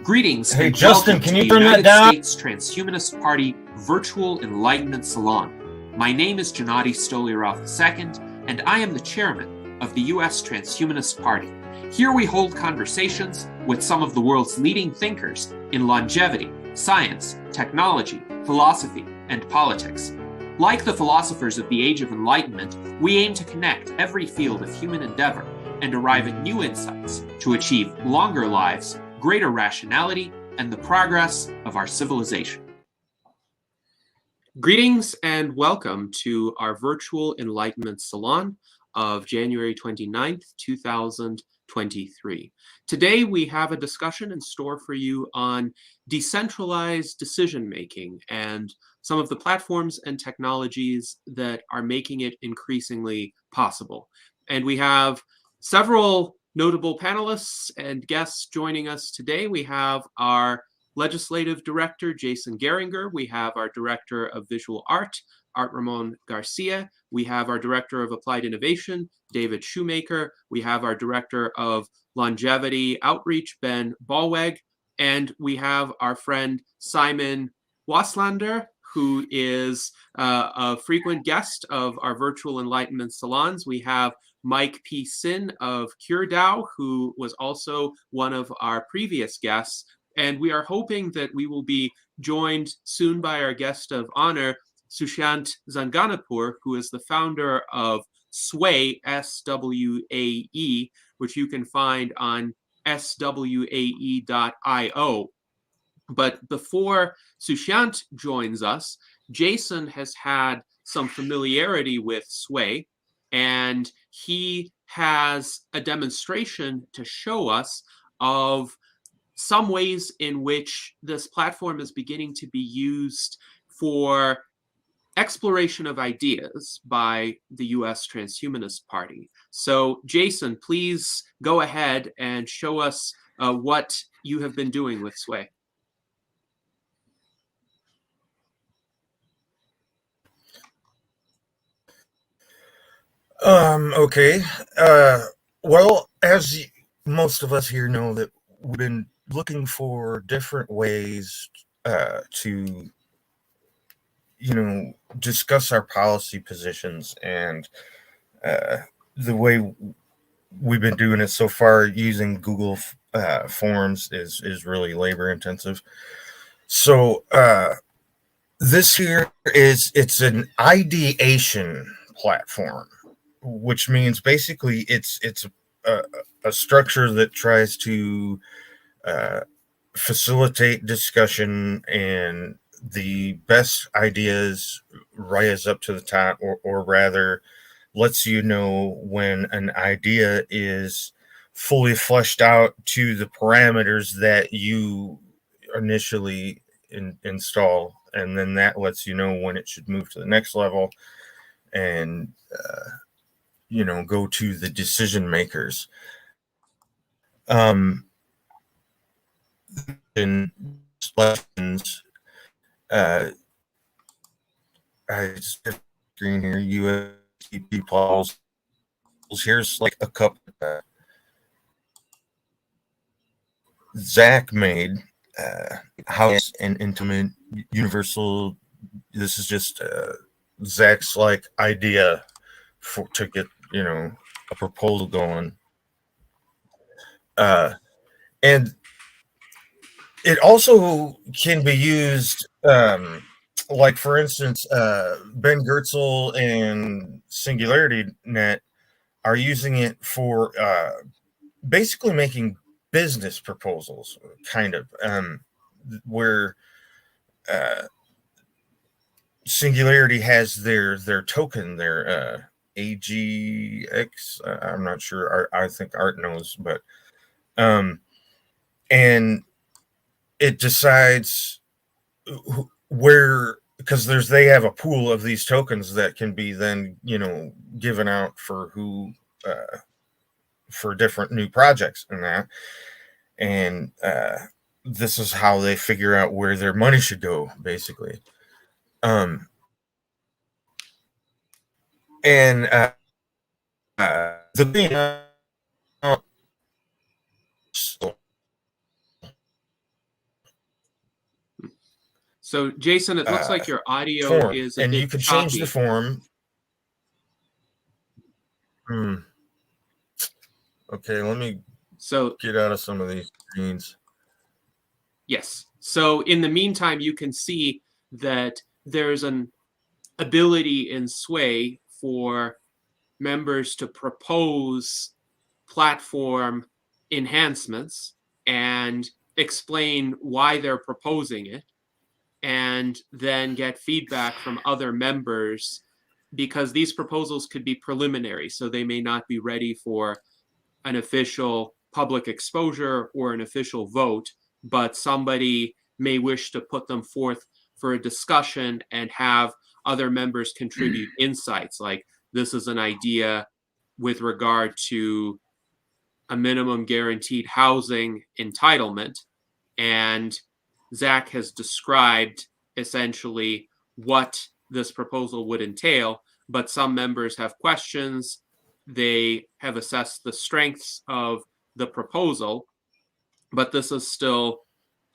Greetings. Hey, and Justin, welcome can to you the turn that United down? States Transhumanist Party Virtual Enlightenment Salon. My name is Gennady Stolyarov II, and I am the chairman of the US Transhumanist Party. Here we hold conversations with some of the world's leading thinkers in longevity, science, technology, philosophy, and politics. Like the philosophers of the Age of Enlightenment, we aim to connect every field of human endeavor and arrive at new insights to achieve longer lives, greater rationality, and the progress of our civilization. Greetings and welcome to our virtual Enlightenment Salon of January 29th, 2023. Today we have a discussion in store for you on decentralized decision-making and some of the platforms and technologies that are making it increasingly possible. And we have several notable panelists and guests joining us today. We have our Legislative Director, Jason Geringer. We have our Director of Visual Art, Ramon Garcia. We have our Director of Applied Innovation, David Shumaker. We have our Director of Longevity Outreach, Ben Ballweg. And we have our friend, Simon Waslander, who is a frequent guest of our virtual Enlightenment Salons. We have Mike P. Sinn of CureDAO, who was also one of our previous guests. And we are hoping that we will be joined soon by our guest of honor, Soushiant Zanganehpour, who is the founder of Swae, S-W-A-E, which you can find on swae.io. But before Soushiant joins us, Jason has had some familiarity with Swae, and he has a demonstration to show us of some ways in which this platform is beginning to be used for exploration of ideas by the US Transhumanist Party. So, Jason, please go ahead and show us what you have been doing with Swae. Okay. Well, as most of us here know, that we've been looking for different ways to, discuss our policy positions, and the way we've been doing it so far using Google Forms is really labor intensive. So this here it's an ideation platform, which means basically it's a structure that tries to facilitate discussion, and the best ideas rise up to the top, or rather lets you know when an idea is fully fleshed out to the parameters that you initially install, and then that lets you know when it should move to the next level and go to the decision makers. In lessons, I screen here, USTP Paul's. Here's like a cup Zach made. House and intimate, universal. This is just Zach's like idea to get a proposal going, and it also can be used, like for instance, Ben Goertzel and Singularity Net are using it for basically making business proposals, kind of, where Singularity has their token, their AGX. I'm not sure. I think Art knows, but and it decides where, because they have a pool of these tokens that can be then given out for who for different new projects and that, and this is how they figure out where their money should go, basically. And the thing, So, Jason, it looks like your audio form, is a and you bit can change the choppy. form. Okay, let me get out of some of these screens. Yes. So in the meantime, you can see that there's an ability in Swae for members to propose platform enhancements and explain why they're proposing it, and then get feedback from other members, because these proposals could be preliminary, so they may not be ready for an official public exposure or an official vote, but somebody may wish to put them forth for a discussion and have other members contribute insights, like this is an idea with regard to a minimum guaranteed housing entitlement, and Zach has described essentially what this proposal would entail, but some members have questions. They have assessed the strengths of the proposal, but this is still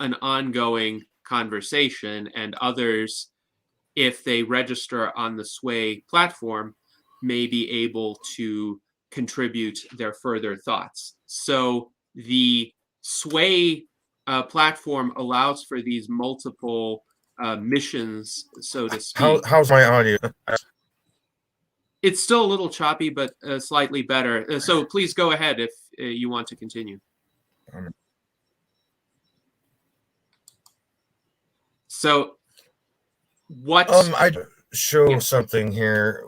an ongoing conversation, and others, if they register on the Swae platform, may be able to contribute their further thoughts. So the Swae platform allows for these multiple missions, so to speak. How's my audio? It's still a little choppy, but slightly better. So please go ahead if you want to continue. So what? I show something here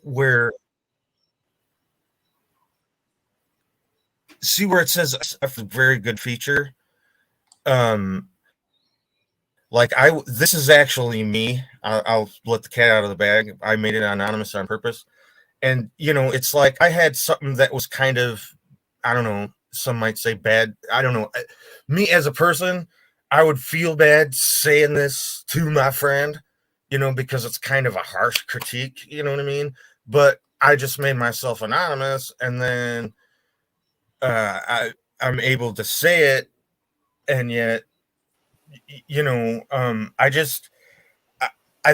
where, see where it says a very good feature. Like this is actually me. I'll let the cat out of the bag. I made it anonymous on purpose. And, you know, it's like I had something that was kind of, I don't know, some might say bad. I don't know. Me as a person, I would feel bad saying this to my friend, you know, because it's kind of a harsh critique, you know what I mean? But I just made myself anonymous, and then I'm able to say it, and yet, you know, I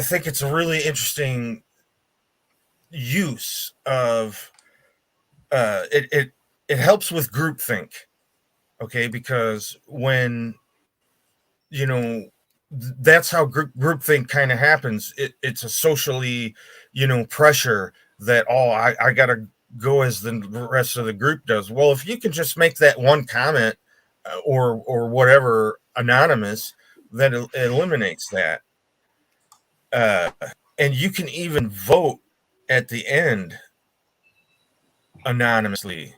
think it's a really interesting use of it helps with groupthink, okay? Because when, you know, that's how groupthink kind of happens. It's a socially, you know, pressure that, oh, I gotta go as the rest of the group does. Well, if you can just make that one comment or whatever anonymous, then it eliminates that. And you can even vote at the end anonymously,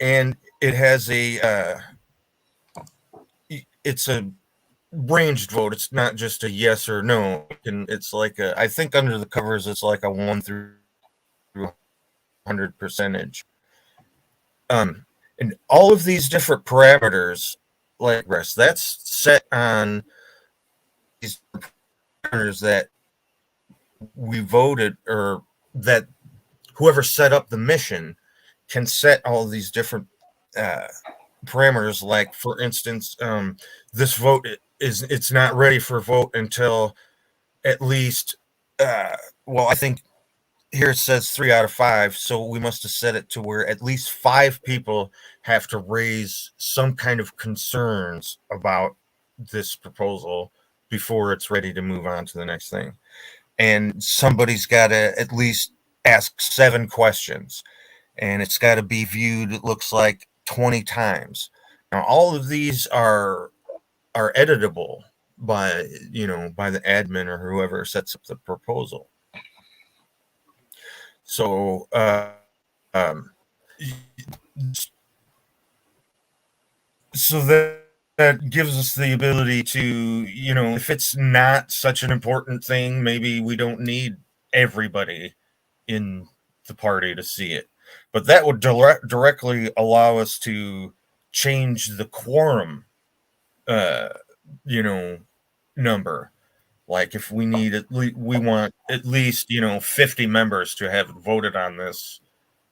and it has it's a ranged vote. It's not just a yes or no, and it's like I think under the covers it's like a 1 through 100 percentage. And all of these different parameters, like rest, that's set on these parameters that we voted, or that whoever set up the mission can set all these different parameters. Like, for instance, this vote it's not ready for vote until at least well, I think here it says 3 out of 5, so we must have set it to where at least 5 people have to raise some kind of concerns about this proposal before it's ready to move on to the next thing. And somebody's got to at least ask 7 questions, and it's got to be viewed, it looks like, 20 times. Now, all of these are editable by, you know, by the admin or whoever sets up the proposal. So so that gives us the ability to, you know, if it's not such an important thing, maybe we don't need everybody in the party to see it. But that would directly allow us to change the quorum, you know, number. Like if we need we want at least 50 members to have voted on this,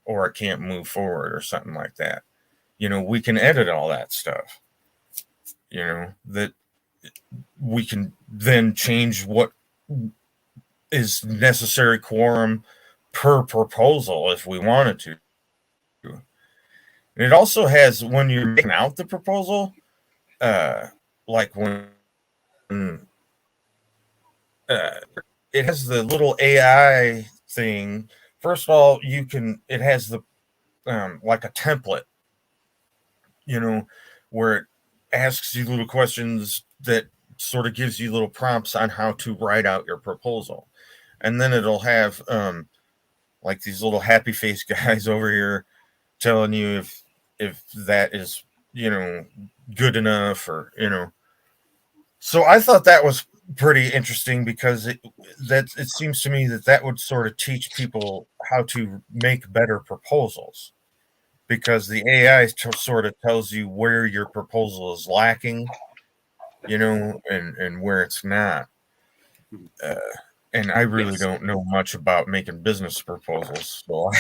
or it can't move forward or something like that. We can edit all that stuff. That we can then change what is necessary quorum per proposal if we wanted to. And it also has, when you're making out the proposal, like when it has the little AI thing. First of all, it has the like a template, where it asks you little questions that sort of gives you little prompts on how to write out your proposal. And then it'll have like these little happy face guys over here telling you if that is good enough, or so I thought that was pretty interesting, because it seems to me that would sort of teach people how to make better proposals, because the AI sort of tells you where your proposal is lacking, and where it's not. And I really Yes. don't know much about making business proposals, so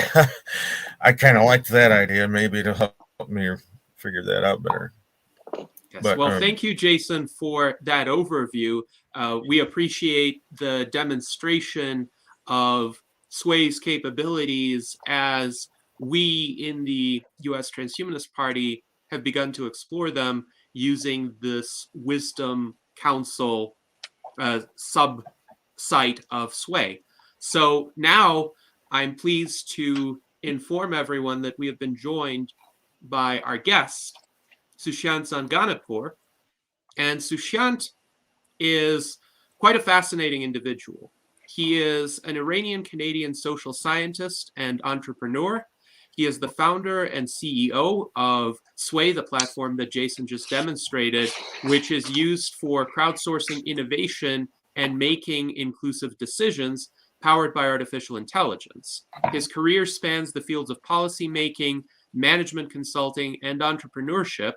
I kind of liked that idea. Maybe it'll help me figure that out better. Yes. But, well, thank you, Jason, for that overview. We appreciate the demonstration of Swae's capabilities as we in the US Transhumanist Party have begun to explore them using this Wisdom Council sub-site of Swae. So now I'm pleased to inform everyone that we have been joined by our guest, Soushiant Zanganehpour. And Soushiant is quite a fascinating individual. He is an Iranian-Canadian social scientist and entrepreneur. He is the founder and CEO of Swae, the platform that Jason just demonstrated, which is used for crowdsourcing innovation and making inclusive decisions powered by artificial intelligence. His career spans the fields of policymaking, management consulting, and entrepreneurship,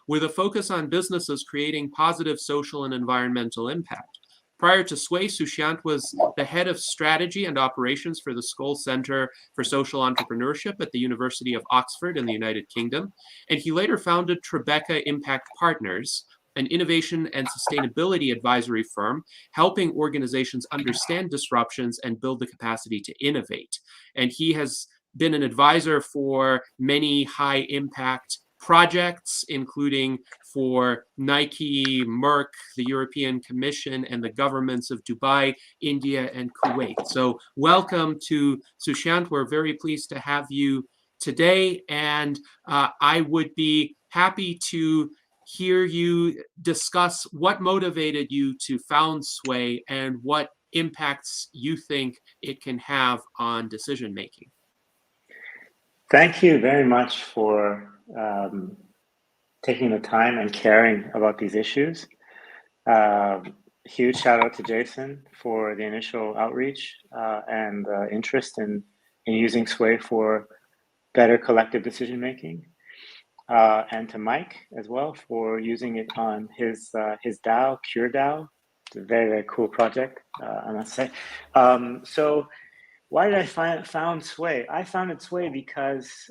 with a focus on businesses creating positive social and environmental impact. Prior to Swae, Soushiant was the head of strategy and operations for the Skoll Center for Social Entrepreneurship at the University of Oxford in the United Kingdom, and he later founded Tribeca Impact Partners, an innovation and sustainability advisory firm helping organizations understand disruptions and build the capacity to innovate. And he has been an advisor for many high-impact projects, including for Nike, Merck, the European Commission, and the governments of Dubai, India, and Kuwait. So welcome to Soushiant. We're very pleased to have you today, and I would be happy to hear you discuss what motivated you to found Swae and what impacts you think it can have on decision making. Thank you very much for taking the time and caring about these issues. Huge shout out to Jason for the initial outreach and interest in using Swae for better collective decision making, and to Mike as well for using it on his DAO, CureDAO. It's a very, very cool project, I must say. So why did I found Swae? I founded Swae because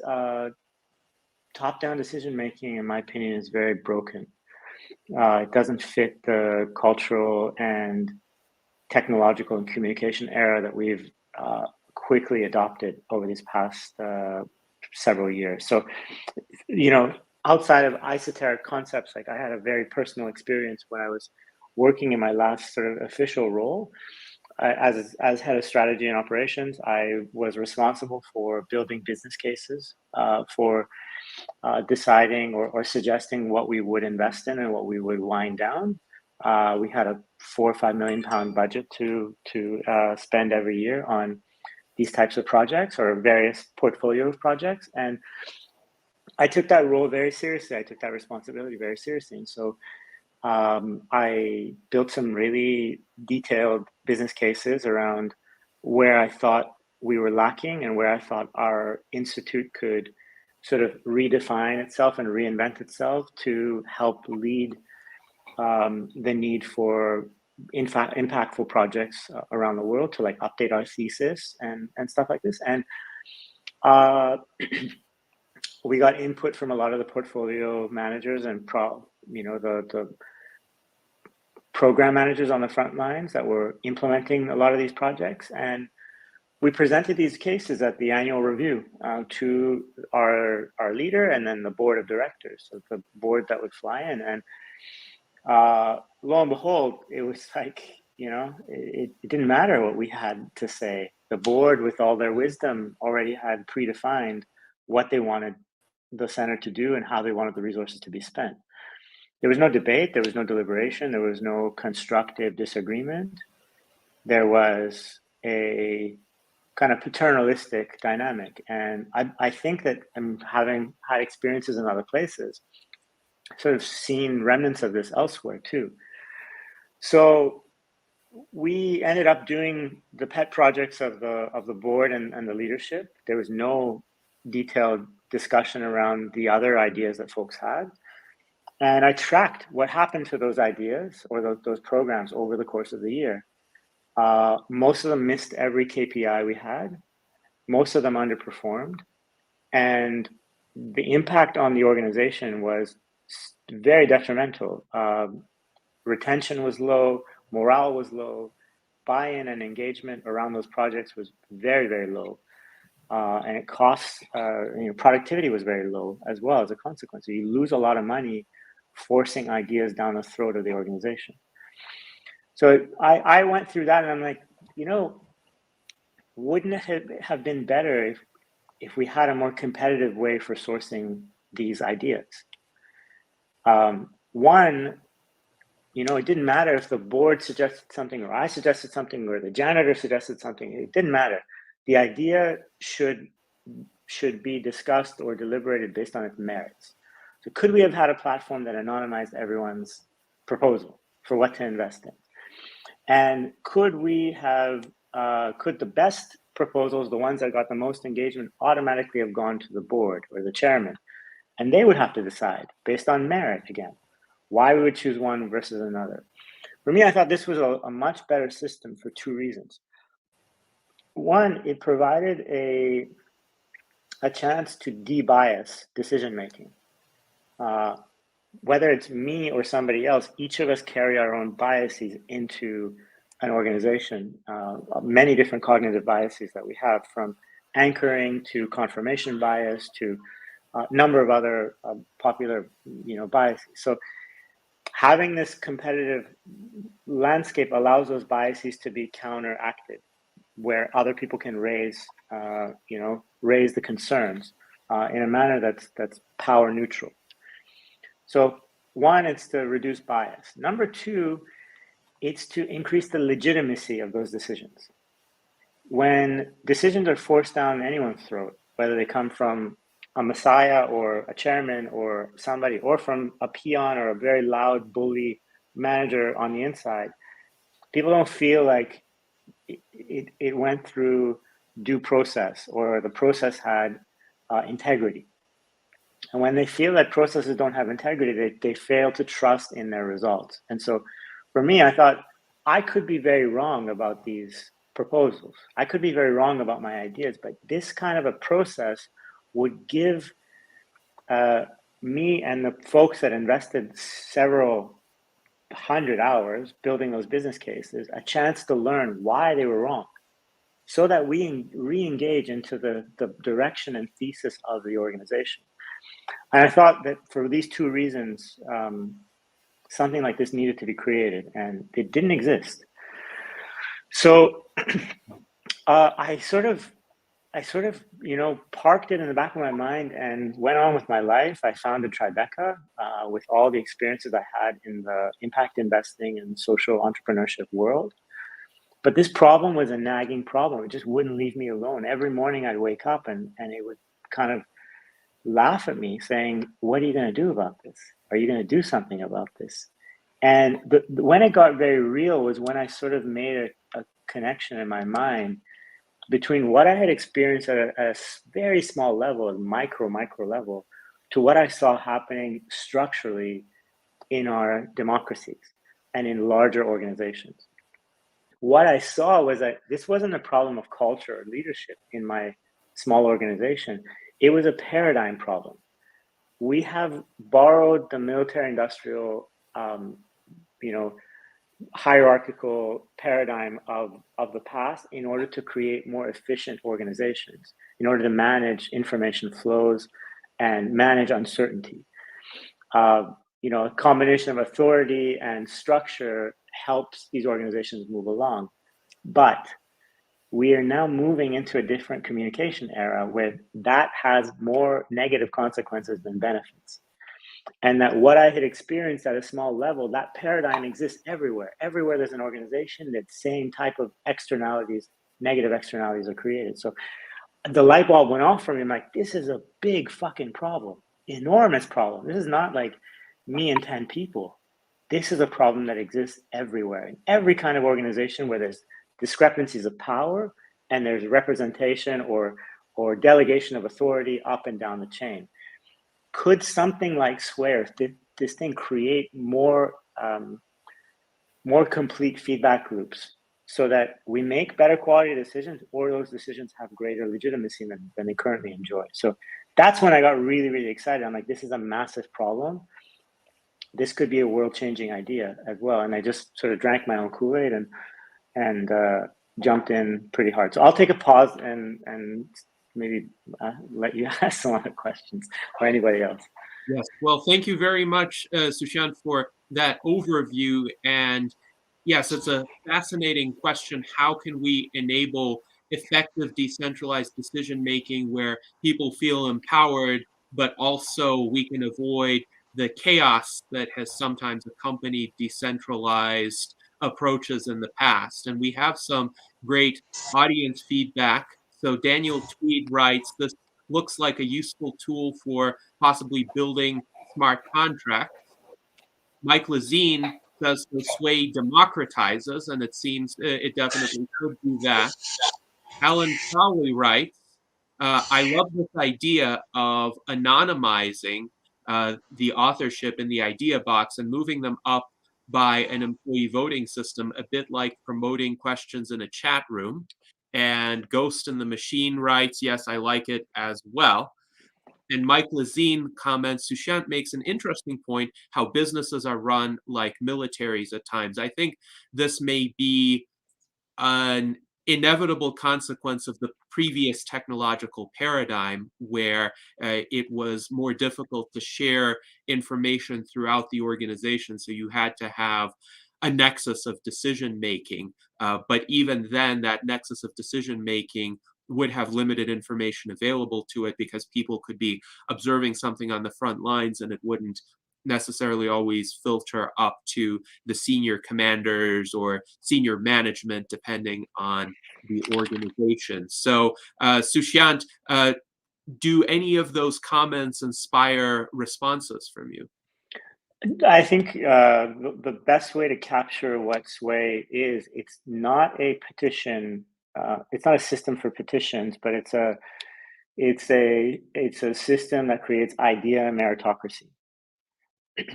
top-down decision-making, in my opinion, is very broken. It doesn't fit the cultural and technological and communication era that we've quickly adopted over these past several years. So, outside of esoteric concepts, like I had a very personal experience when I was working in my last sort of official role. As head of strategy and operations, I was responsible for building business cases for deciding or suggesting what we would invest in and what we would wind down. We had a £4 or £5 million budget to spend every year on these types of projects or various portfolio of projects, and I took that role very seriously. I took that responsibility very seriously, and so I built some really detailed business cases around where I thought we were lacking and where I thought our institute could sort of redefine itself and reinvent itself to help lead the need for impactful projects around the world to like update our thesis and stuff like this. And we got input from a lot of the portfolio managers and the program managers on the front lines that were implementing a lot of these projects. And we presented these cases at the annual review to our leader and then the board of directors, so the board that would fly in. And lo and behold, it was like, it didn't matter what we had to say. The board, with all their wisdom, already had predefined what they wanted the center to do and how they wanted the resources to be spent. There was no debate, there was no deliberation, there was no constructive disagreement. There was a kind of paternalistic dynamic. And I think that I'm having had experiences in other places, sort of seen remnants of this elsewhere too. So we ended up doing the pet projects of the board and the leadership. There was no detailed discussion around the other ideas that folks had. And I tracked what happened to those ideas or those programs over the course of the year. Most of them missed every KPI we had. Most of them underperformed. And the impact on the organization was very detrimental. Retention was low, morale was low, buy-in and engagement around those projects was very, very low. And it costs, productivity was very low as well as a consequence. So you lose a lot of money forcing ideas down the throat of the organization. So I went through that and I'm like, wouldn't it have been better if we had a more competitive way for sourcing these ideas? One, it didn't matter if the board suggested something or I suggested something or the janitor suggested something. It didn't matter. The idea should be discussed or deliberated based on its merits. So could we have had a platform that anonymized everyone's proposal for what to invest in? And could the best proposals, the ones that got the most engagement, automatically have gone to the board or the chairman? And they would have to decide based on merit again, why we would choose one versus another. For me, I thought this was a much better system for two reasons. One, it provided a chance to de-bias decision-making. Whether it's me or somebody else, each of us carry our own biases into an organization, many different cognitive biases that we have, from anchoring to confirmation bias to a number of other popular biases. So having this competitive landscape allows those biases to be counteracted, where other people can raise the concerns in a manner that's power neutral. So one, it's to reduce bias. Number two, it's to increase the legitimacy of those decisions. When decisions are forced down anyone's throat, whether they come from a messiah or a chairman or somebody, or from a peon or a very loud bully manager on the inside, people don't feel like it went through due process or the process had integrity. And when they feel that processes don't have integrity, they fail to trust in their results. And so for me, I thought I could be very wrong about these proposals. I could be very wrong about my ideas, but this kind of a process would give me and the folks that invested several hundred hours building those business cases a chance to learn why they were wrong, so that we re-engage into the direction and thesis of the organization. And I thought that for these two reasons, something like this needed to be created, and it didn't exist. So I sort of parked it in the back of my mind and went on with my life. I founded Tribeca with all the experiences I had in the impact investing and social entrepreneurship world. But this problem was a nagging problem. It just wouldn't leave me alone. Every morning I'd wake up and it would kind of laugh at me saying, what are you going to do about this? Are you going to do something about this? And when it got very real was when I sort of made a connection in my mind between what I had experienced at a very small level, a micro level, to what I saw happening structurally in our democracies. and in larger organizations. What I saw was that this wasn't a problem of culture or leadership in my small organization. It was a paradigm problem. We have borrowed the military-industrial, hierarchical paradigm of the past in order to create more efficient organizations, in order to manage information flows and manage uncertainty. A combination of authority and structure helps these organizations move along. But we are now moving into a different communication era where that has more negative consequences than benefits. And that what I had experienced at a small level, that paradigm exists everywhere. Everywhere there's an organization, that same type of externalities, negative externalities are created. So the light bulb went off for me. I'm like, this is a big fucking problem, enormous problem. This is not like me and 10 people. This is a problem that exists everywhere, in every kind of organization where there's discrepancies of power and there's representation or delegation of authority up and down the chain. Could something like Swae, this thing, create more complete feedback loops so that we make better quality decisions, or those decisions have greater legitimacy than they currently enjoy? So that's when I got really, really excited. I'm like, this is a massive problem. This could be a world-changing idea as well. And I just sort of drank my own Kool-Aid and jumped in pretty hard. So I'll take a pause and maybe let you ask some other questions, or anybody else. Yes. Well, thank you very much, Soushiant, for that overview. And yes, it's a fascinating question. How can we enable effective decentralized decision-making where people feel empowered, but also we can avoid the chaos that has sometimes accompanied decentralized approaches in the past? And we have some great audience feedback. So Daniel Tweed writes, this looks like a useful tool for possibly building smart contracts. Mike Lazine says the Swae democratizes, and it seems it definitely could do that. Alan Crowley writes, I love this idea of anonymizing the authorship in the idea box and moving them up by an employee voting system, a bit like promoting questions in a chat room. And Ghost in the Machine writes, yes, I like it as well. And Mike Lazine comments, Soushiant makes an interesting point how businesses are run like militaries at times. I think this may be an inevitable consequence of the previous technological paradigm where it was more difficult to share information throughout the organization. So you had to have a nexus of decision making. But even then, that nexus of decision making would have limited information available to it because people could be observing something on the front lines and it wouldn't necessarily always filter up to the senior commanders or senior management, depending on the organization. So, Soushiant, do any of those comments inspire responses from you? I think the best way to capture what Swae is, it's not a petition. It's not a system for petitions, but it's a system that creates idea meritocracy.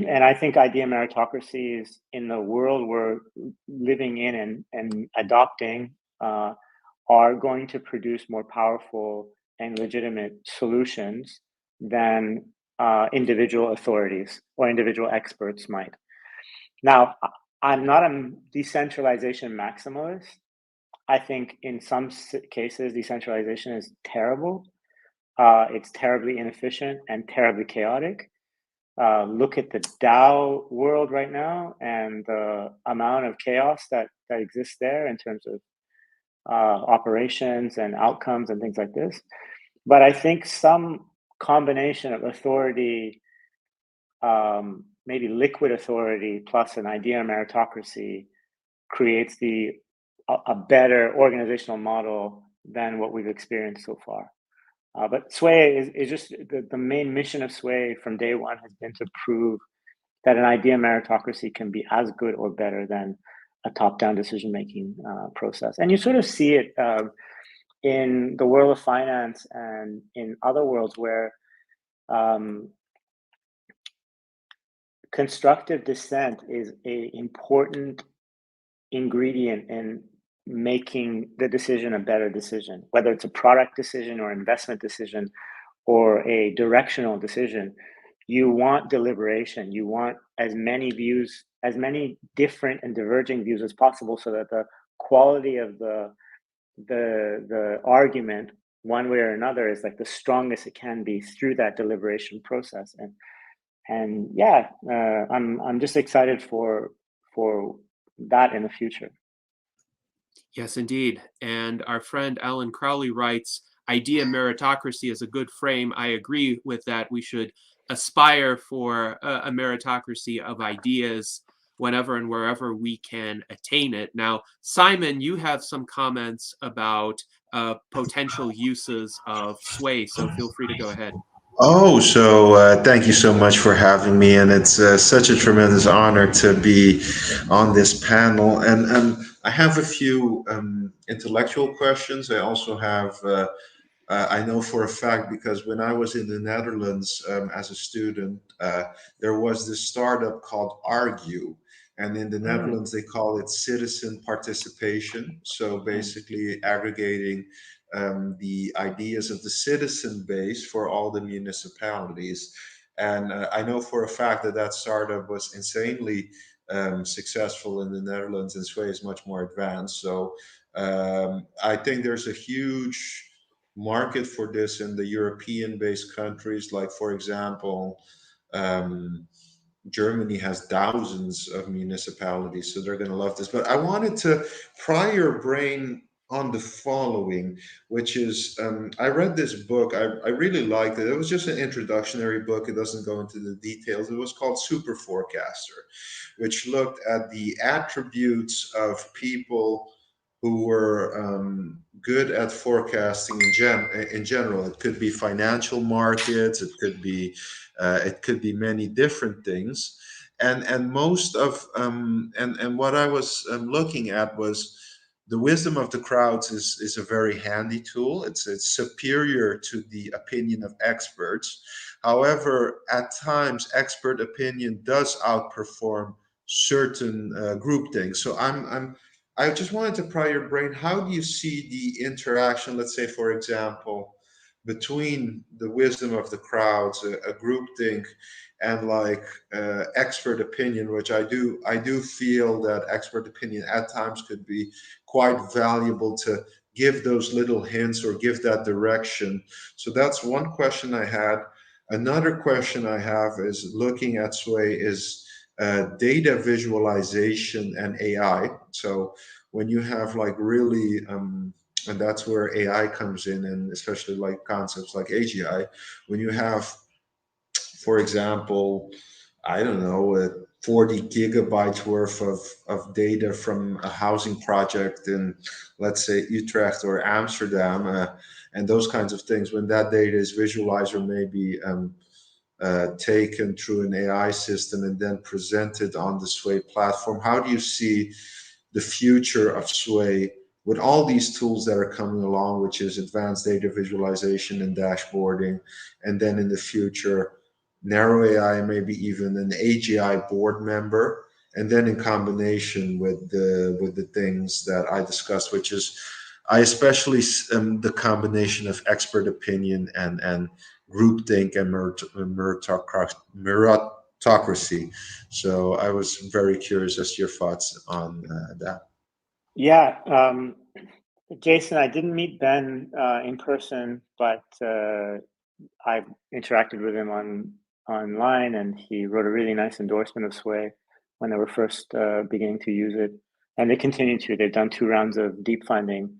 And I think idea meritocracy is, in the world we're living in and adopting, are going to produce more powerful and legitimate solutions than individual authorities or individual experts might. Now, I'm not a decentralization maximalist. I think in some cases, decentralization is terrible. It's terribly inefficient and terribly chaotic. Look at the DAO world right now and the amount of chaos that exists there in terms of operations and outcomes and things like this. But I think some combination of authority, maybe liquid authority plus an idea meritocracy, creates a better organizational model than what we've experienced so far. But Swae is just the main mission of Swae from day one has been to prove that an idea meritocracy can be as good or better than a top-down decision-making process. And you sort of see it in the world of finance and in other worlds where constructive dissent is a important ingredient in making the decision a better decision, whether it's a product decision or investment decision or a directional decision. You want deliberation. You want as many views, as many different and diverging views as possible, so that the quality of the argument, one way or another, is like the strongest it can be through that deliberation process. And yeah, I'm just excited for that in the future. Yes, indeed. And our friend Alan Crowley writes, idea meritocracy is a good frame. I agree with that. We should aspire for a meritocracy of ideas whenever and wherever we can attain it. Now, Simon, you have some comments about potential uses of Swae, so feel free to go ahead. Oh, so thank you so much for having me, and it's such a tremendous honor to be on this panel. And I have a few intellectual questions. I also have, I know for a fact, because when I was in the Netherlands as a student, there was this startup called Argue. And in the Netherlands, they call it citizen participation. So basically aggregating the ideas of the citizen base for all the municipalities. And I know for a fact that that startup was insanely successful in the Netherlands, and Swae is much more advanced. So I think there's a huge market for this in the European-based countries, like, for example, Germany has thousands of municipalities, so they're going to love this. But I wanted to pry your brain on the following, which is I read this book. I really liked it. It was just an introductionary book. It doesn't go into the details. It was called Super Forecaster, which looked at the attributes of people who were good at forecasting in general. It could be financial markets. It could be many different things. And most of and what I was looking at was the wisdom of the crowds is a very handy tool. It's superior to the opinion of experts. However, at times, expert opinion does outperform certain group things. So I just wanted to pry your brain. How do you see the interaction, let's say, for example, between the wisdom of the crowds, a group think, and like expert opinion, which I do feel that expert opinion at times could be quite valuable to give those little hints or give that direction. So that's one question I had. Another question I have is looking at Swae is data visualization and AI. So when you have like really, and that's where AI comes in, and especially like concepts like AGI, when you have, for example, I don't know, 40 gigabytes worth of data from a housing project in, let's say, Utrecht or Amsterdam, and those kinds of things, when that data is visualized or maybe taken through an AI system and then presented on the Swae platform. How do you see the future of Swae with all these tools that are coming along, which is advanced data visualization and dashboarding, and then in the future, narrow AI, maybe even an AGI board member, and then in combination with the things that I discussed, which is I especially the combination of expert opinion and groupthink and meritocracy. So I was very curious as to your thoughts on that. Yeah, Jason, I didn't meet Ben in person, but I interacted with him online, and he wrote a really nice endorsement of Swae when they were first beginning to use it, and they continue to. They've done 2 rounds of deep funding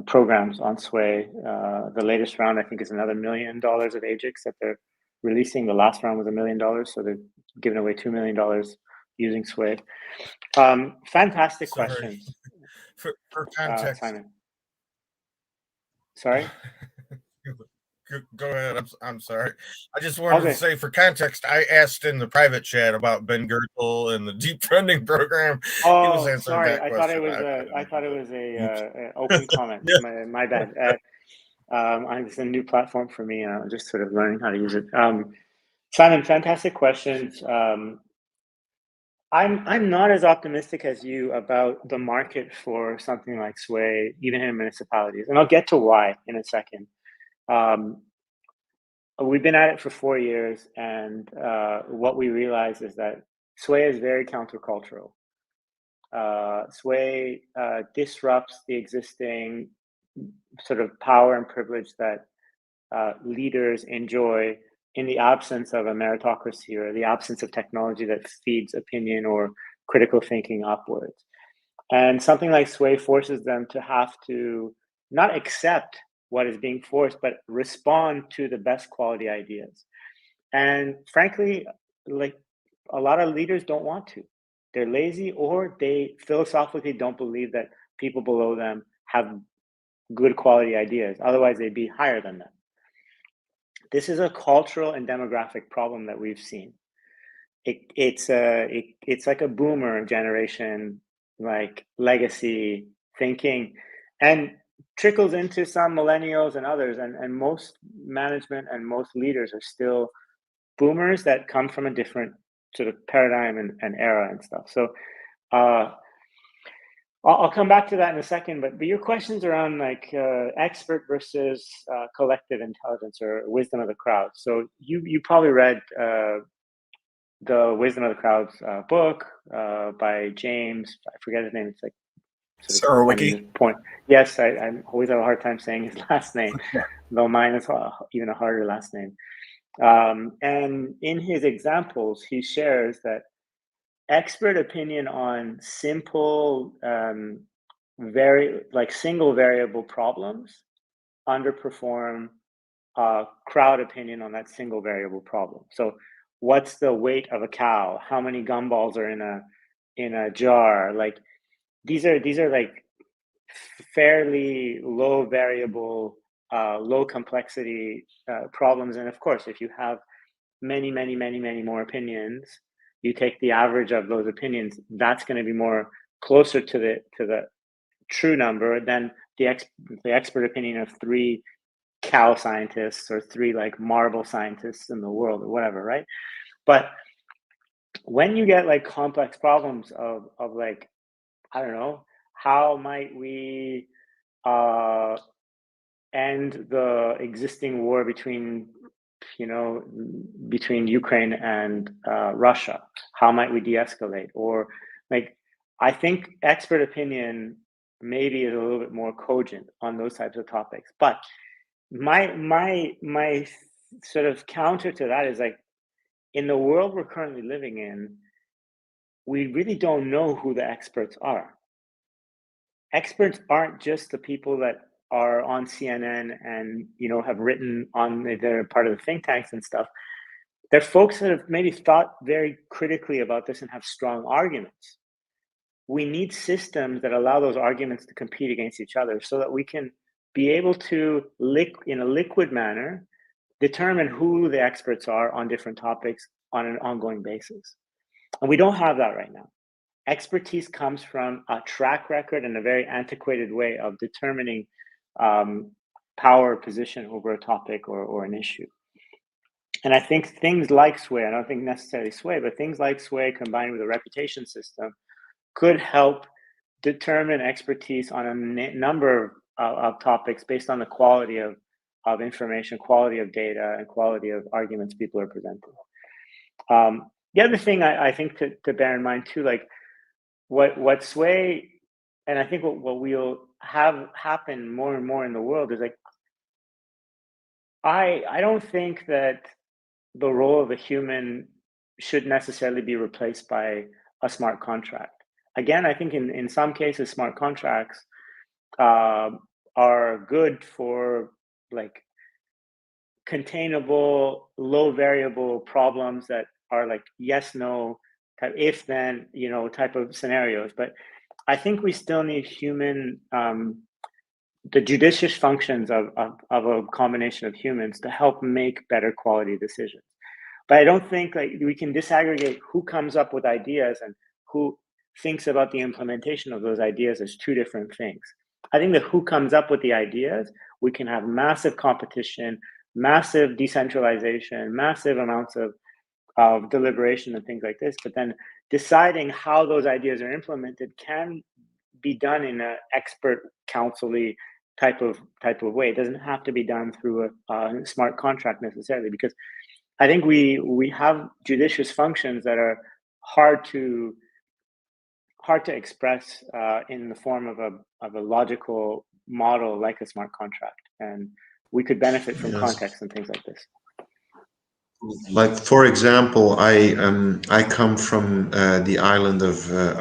programs on Swae. The latest round, I think, is another $1 million of AGIX that they're releasing. The last round was $1 million, so they're giving away $2 million using Swae. Fantastic question. For context, Simon. Sorry? Go ahead. I'm sorry. I just wanted to say, for context, I asked in the private chat about Ben Gertel and the deep funding program. Oh, he was answering sorry. that I thought it was a open comment. My bad. It's a new platform for me. I'm just sort of learning how to use it. Simon, fantastic questions. I'm not as optimistic as you about the market for something like Swae, even in municipalities, and I'll get to why in a second. We've been at it for 4 years, and what we realize is that Swae is very countercultural. Swae disrupts the existing sort of power and privilege that leaders enjoy in the absence of a meritocracy or the absence of technology that feeds opinion or critical thinking upwards. And something like Swae forces them to have to not accept what is being forced, but respond to the best quality ideas. And frankly, like a lot of leaders don't want to. They're lazy, or they philosophically don't believe that people below them have good quality ideas. Otherwise, they'd be higher than them. This is a cultural and demographic problem that we've seen. It's like a boomer generation, like legacy thinking, and trickles into some millennials and others. And most management and most leaders are still boomers that come from a different sort of paradigm and era and stuff. So I'll come back to that in a second, but your questions around like expert versus collective intelligence or wisdom of the crowd. So you probably read the Wisdom of the Crowd's book by James. I forget his name. It's like Sarowicki. Point. Yes, I always have a hard time saying his last name, though mine is even a harder last name. And in his examples, he shares that expert opinion on simple, single variable problems underperform crowd opinion on that single variable problem. So, what's the weight of a cow? How many gumballs are in a jar? Like these are like fairly low variable, low complexity problems. And of course, if you have many more opinions, you take the average of those opinions, that's going to be more closer to the true number than the expert opinion of 3 cow scientists or 3 like marble scientists in the world or whatever, right? But when you get like complex problems of like, I don't know, how might we end the existing war between Ukraine and Russia? How might we de-escalate? Or like, I think expert opinion maybe is a little bit more cogent on those types of topics. But my sort of counter to that is like, in the world we're currently living in, we really don't know who the experts are. Experts aren't just the people that are on CNN and have written on, they're part of the think tanks and stuff. They're folks that have maybe thought very critically about this and have strong arguments. We need systems that allow those arguments to compete against each other so that we can be able to, in a liquid manner, determine who the experts are on different topics on an ongoing basis. And we don't have that right now. Expertise comes from a track record and a very antiquated way of determining power position over a topic or an issue. And I think things like Swae, I don't think necessarily Swae, but things like Swae combined with a reputation system could help determine expertise on a number of topics based on the quality of information, quality of data, and quality of arguments people are presenting. The other thing I think to bear in mind too, like what Swae, and I think what we'll have happen more and more in the world is like, I don't think that the role of a human should necessarily be replaced by a smart contract. Again, I think in some cases, smart contracts are good for like containable, low variable problems that are like yes, no, type, if then, type of scenarios. But I think we still need human, the judicious functions of a combination of humans to help make better quality decisions. But I don't think like we can disaggregate who comes up with ideas and who thinks about the implementation of those ideas as 2 different things. I think that who comes up with the ideas, we can have massive competition, massive decentralization, massive amounts of of deliberation and things like this, but then deciding how those ideas are implemented can be done in an expert counsel-y type of way. It doesn't have to be done through a smart contract necessarily, because I think we have judicious functions that are hard to express in the form of a logical model like a smart contract, and we could benefit from context and things like this. Like, for example, I come from the island of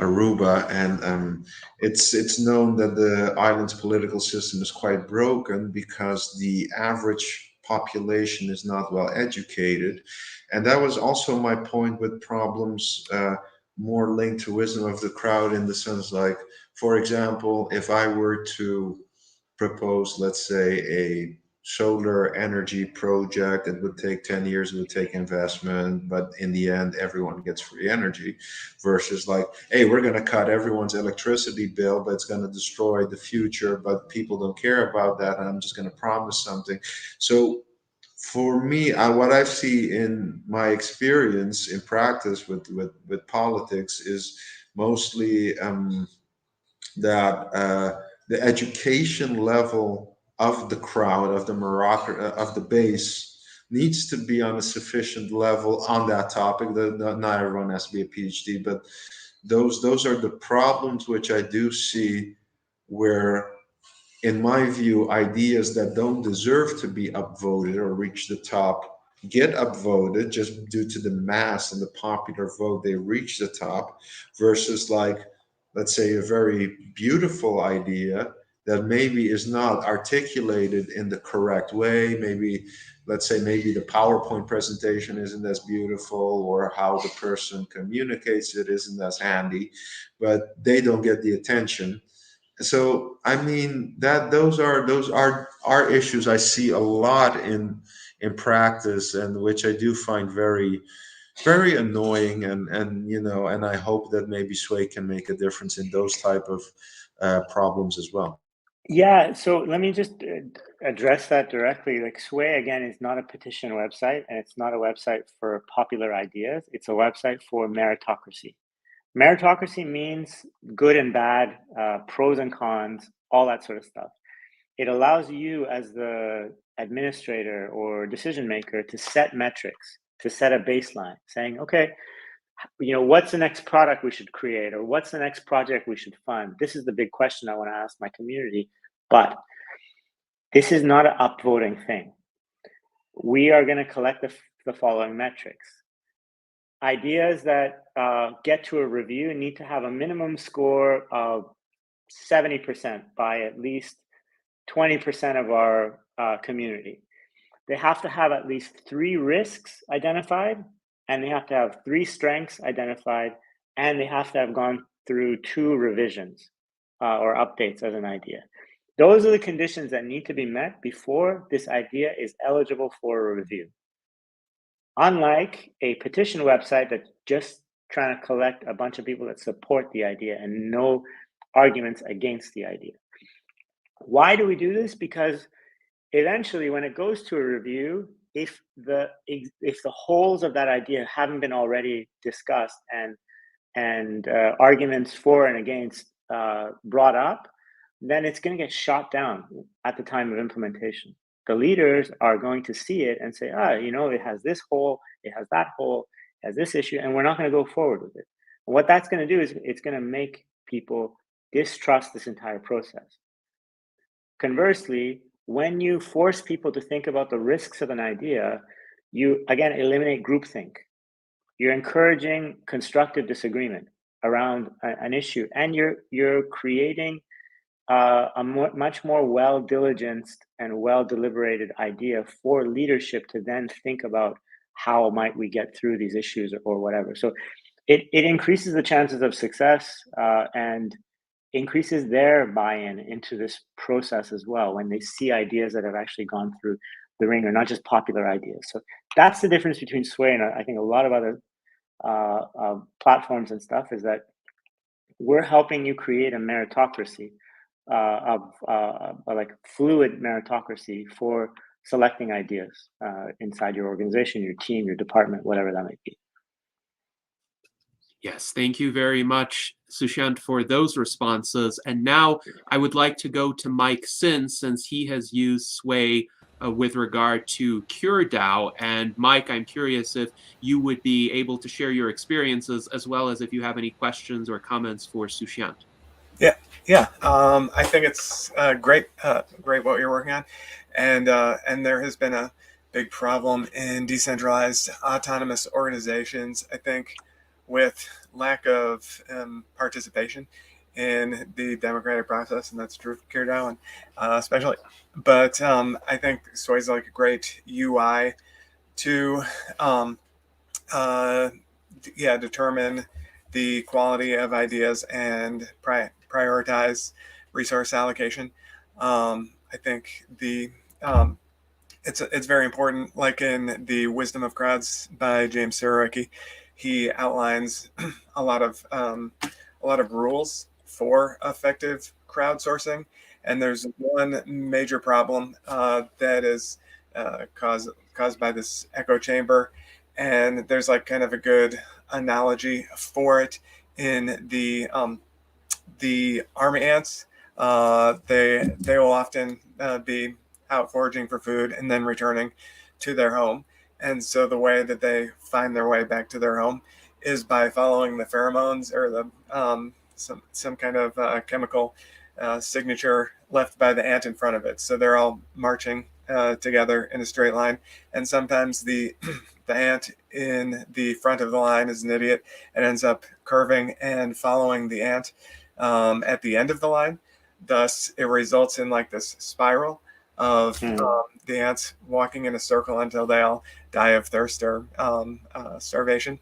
Aruba, and it's known that the island's political system is quite broken because the average population is not well educated, and that was also my point with problems more linked to wisdom of the crowd, in the sense, like, for example, if I were to propose, let's say, a solar energy project, it would take 10 years, it would take investment, but in the end everyone gets free energy, versus like, hey, we're going to cut everyone's electricity bill, but it's going to destroy the future, but people don't care about that, and I'm just going to promise something. So for me, what I see in my experience in practice with politics is mostly that the education level of the crowd, of the of the base, needs to be on a sufficient level on that topic. Not everyone has to be a PhD, but those are the problems which I do see, where, in my view, ideas that don't deserve to be upvoted or reach the top get upvoted just due to the mass and the popular vote. They reach the top, versus, like, let's say, a very beautiful idea that maybe is not articulated in the correct way. Maybe, let's say, maybe the PowerPoint presentation isn't as beautiful, or how the person communicates it isn't as handy, but they don't get the attention. So I mean, that those are issues I see a lot in practice, and which I do find very, very annoying, and and I hope that maybe Swae can make a difference in those type of problems as well. Yeah, so let me just address that directly. Like, Swae, again, is not a petition website, and it's not a website for popular ideas. It's a website for meritocracy. Meritocracy means good and bad, pros and cons, all that sort of stuff. It allows you as the administrator or decision maker to set metrics, to set a baseline, saying, okay, what's the next product we should create, or what's the next project we should fund? This is the big question I want to ask my community. But this is not an upvoting thing. We are going to collect the following metrics. Ideas that get to a review need to have a minimum score of 70% by at least 20% of our community. They have to have at least 3 risks identified, and they have to have 3 strengths identified, and they have to have gone through 2 revisions or updates as an idea. Those are the conditions that need to be met before this idea is eligible for a review. Unlike a petition website that's just trying to collect a bunch of people that support the idea and no arguments against the idea. Why do we do this? Because eventually, when it goes to a review, if the holes of that idea haven't been already discussed and arguments for and against brought up, then it's going to get shot down at the time of implementation. The leaders are going to see it and say, it has this hole, it has that hole, it has this issue, and we're not going to go forward with it. And what that's going to do is it's going to make people distrust this entire process. Conversely, when you force people to think about the risks of an idea, you, again, eliminate groupthink. You're encouraging constructive disagreement around an issue, and you're creating a much more well-diligenced and well-deliberated idea for leadership to then think about how might we get through these issues or whatever. So it increases the chances of success and increases their buy-in into this process as well, when they see ideas that have actually gone through the ringer, not just popular ideas. So that's the difference between Swae and I think a lot of other platforms and stuff, is that we're helping you create a meritocracy like fluid meritocracy for selecting ideas inside your organization, your team, your department, whatever that might be. Yes, thank you very much, Sushant, for those responses. And now I would like to go to Mike Sinn, since he has used Swae with regard to CureDAO. And Mike, I'm curious if you would be able to share your experiences, as well as if you have any questions or comments for Sushant. Yeah. I think it's great what you're working on, and there has been a big problem in decentralized autonomous organizations, I think, with lack of participation in the democratic process, and that's true for CureDAO, and especially. But I think Swae is like a great UI to determine the quality of ideas and prioritize resource allocation. I think it's very important. Like in The Wisdom of Crowds by James Surowiecki, he outlines a lot of rules for effective crowdsourcing, and there's one major problem that is caused by this echo chamber, and there's like kind of a good analogy for it in the army ants. They will often be out foraging for food and then returning to their home. And so the way that they find their way back to their home is by following the pheromones or the some kind of chemical signature left by the ant in front of it. So they're all marching together in a straight line. And sometimes the ant in the front of the line is an idiot and ends up curving and following the ant at the end of the line. Thus, it results in like this spiral of the ants walking in a circle until they all die of thirst or starvation.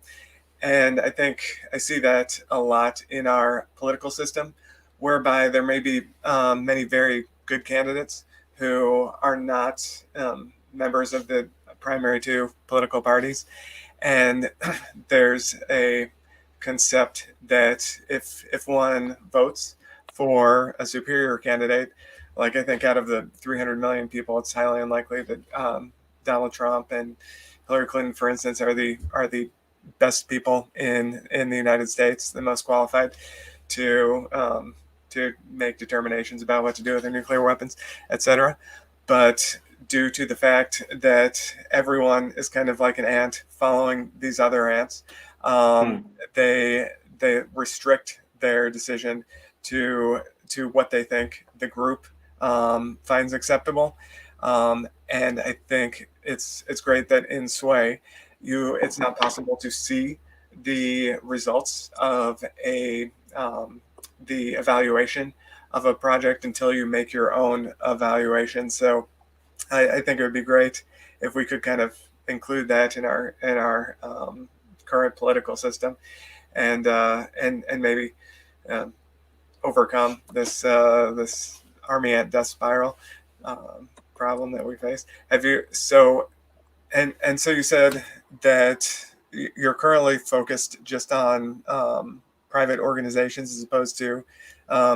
And I think I see that a lot in our political system, whereby there may be many very good candidates who are not members of the primary two political parties. And there's a concept that if one votes for a superior candidate, like I think out of the 300 million people, it's highly unlikely that Donald Trump and Hillary Clinton, for instance, are the best people in the United States, the most qualified to make determinations about what to do with their nuclear weapons, etc. But due to the fact that everyone is kind of like an ant following these other ants, they restrict their decision to what they think the group finds acceptable. And I think it's great that in Swae, it's not possible to see the results of the evaluation of a project until you make your own evaluation. So I think it would be great if we could kind of include that in our current political system, and maybe overcome this army ant death spiral problem that we face. So you said that you're currently focused just on private organizations as opposed to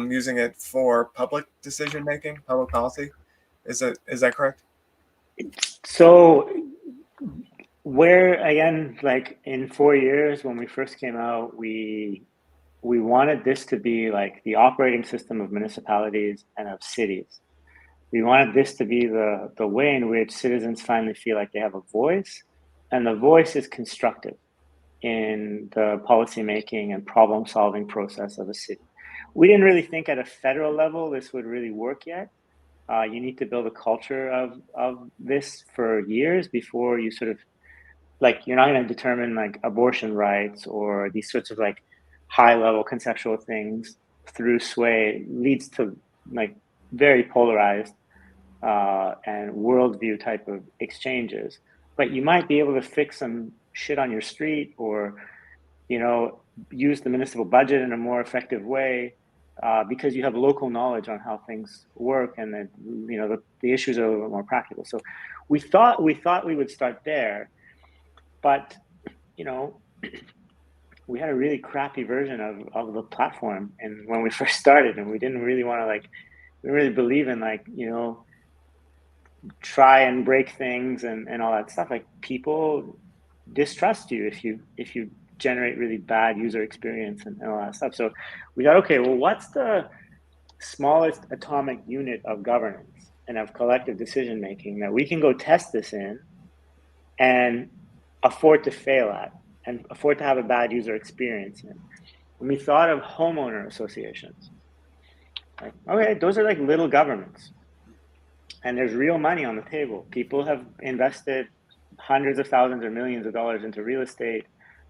using it for public decision making, public policy. Is that correct? So where, again, like in 4 years when we first came out, we wanted this to be like the operating system of municipalities and of cities. We wanted this to be the way in which citizens finally feel like they have a voice, and the voice is constructive in the policymaking and problem-solving process of a city. We didn't really think at a federal level this would really work yet. You need to build a culture of this for years before you sort of, like, you're not going to determine like abortion rights or these sorts of like high-level conceptual things through Swae. It leads to like very polarized and worldview type of exchanges. But you might be able to fix some shit on your street, or, you know, use the municipal budget in a more effective way because you have local knowledge on how things work, and that, you know, the issues are a little bit more practical. So we thought we would start there, but, you know, we had a really crappy version of the platform, and when we first started, and we didn't really want to, like, we didn't really believe in, like, you know, try and break things and all that stuff. Like, people distrust you if you generate really bad user experience and all that stuff. So we thought, okay, well, what's the smallest atomic unit of governance and of collective decision making that we can go test this in and afford to fail at and afford to have a bad user experience in? And we thought of homeowner associations. Like, okay, those are like little governments. And there's real money on the table. People have invested hundreds of thousands or millions of dollars into real estate.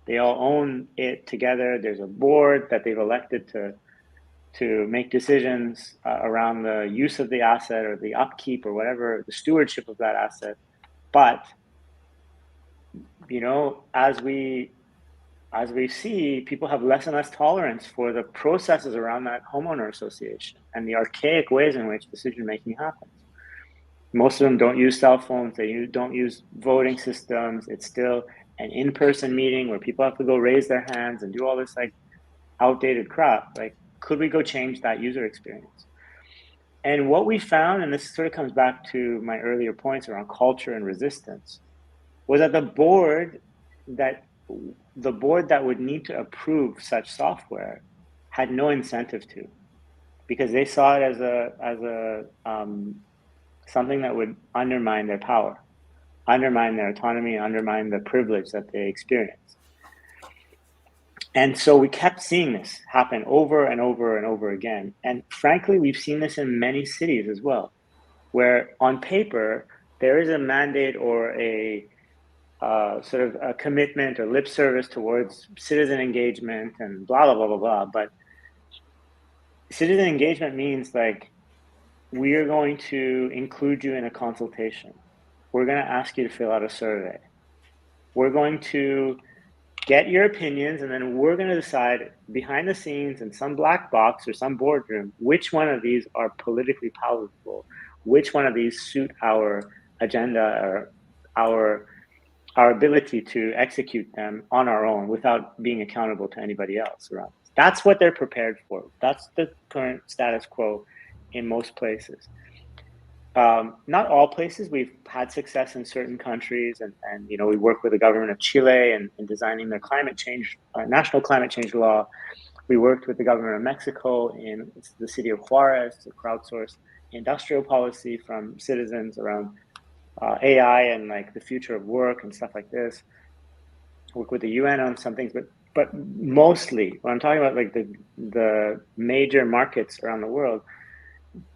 They all own it together. There's a board that they've elected to make decisions around the use of the asset or the upkeep or whatever, the stewardship of that asset. But, you know, as we see, people have less and less tolerance for the processes around that homeowner association and the archaic ways in which decision making happens. Most of them don't use cell phones. They don't use voting systems. It's still an in-person meeting where people have to go raise their hands and do all this like outdated crap. Like, could we go change that user experience? And what we found, and this sort of comes back to my earlier points around culture and resistance, was that the board that would need to approve such software had no incentive to, because they saw it as a something that would undermine their power, undermine their autonomy, undermine the privilege that they experience. And so we kept seeing this happen over and over and over again. And frankly, we've seen this in many cities as well, where on paper, there is a mandate or a sort of a commitment or lip service towards citizen engagement and blah, blah, blah, blah, blah. But citizen engagement means like, we are going to include you in a consultation. We're going to ask you to fill out a survey. We're going to get your opinions, and then we're going to decide behind the scenes in some black box or some boardroom which one of these are politically palatable, which one of these suit our agenda or our ability to execute them on our own without being accountable to anybody else around us. That's what they're prepared for. That's the current status quo in most places. Not all places. We've had success in certain countries, and you know, we work with the government of Chile in designing their climate change, national climate change law. We worked with the government of Mexico in the city of Juarez to crowdsource industrial policy from citizens around AI and like the future of work and stuff like this. Work with the UN on some things, but mostly when I'm talking about like the major markets around the world,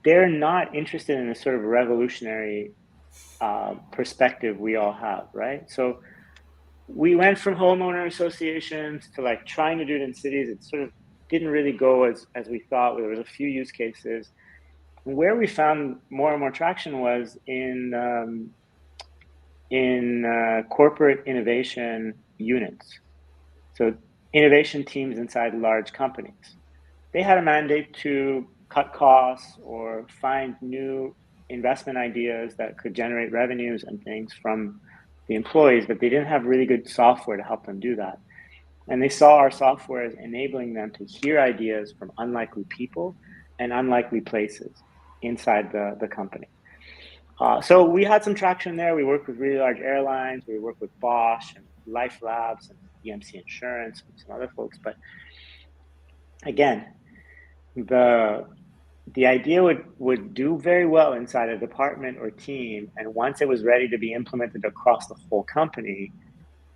they're not interested in the sort of revolutionary perspective we all have, right? So we went from homeowner associations to like trying to do it in cities. It sort of didn't really go as we thought. There was a few use cases. Where we found more and more traction was in corporate innovation units. So innovation teams inside large companies. They had a mandate to cut costs or find new investment ideas that could generate revenues and things from the employees, but they didn't have really good software to help them do that. And they saw our software as enabling them to hear ideas from unlikely people and unlikely places inside the company. So we had some traction there. We worked with really large airlines. We worked with Bosch and Life Labs and EMC Insurance and some other folks. But again, the idea would do very well inside a department or team, and once it was ready to be implemented across the whole company,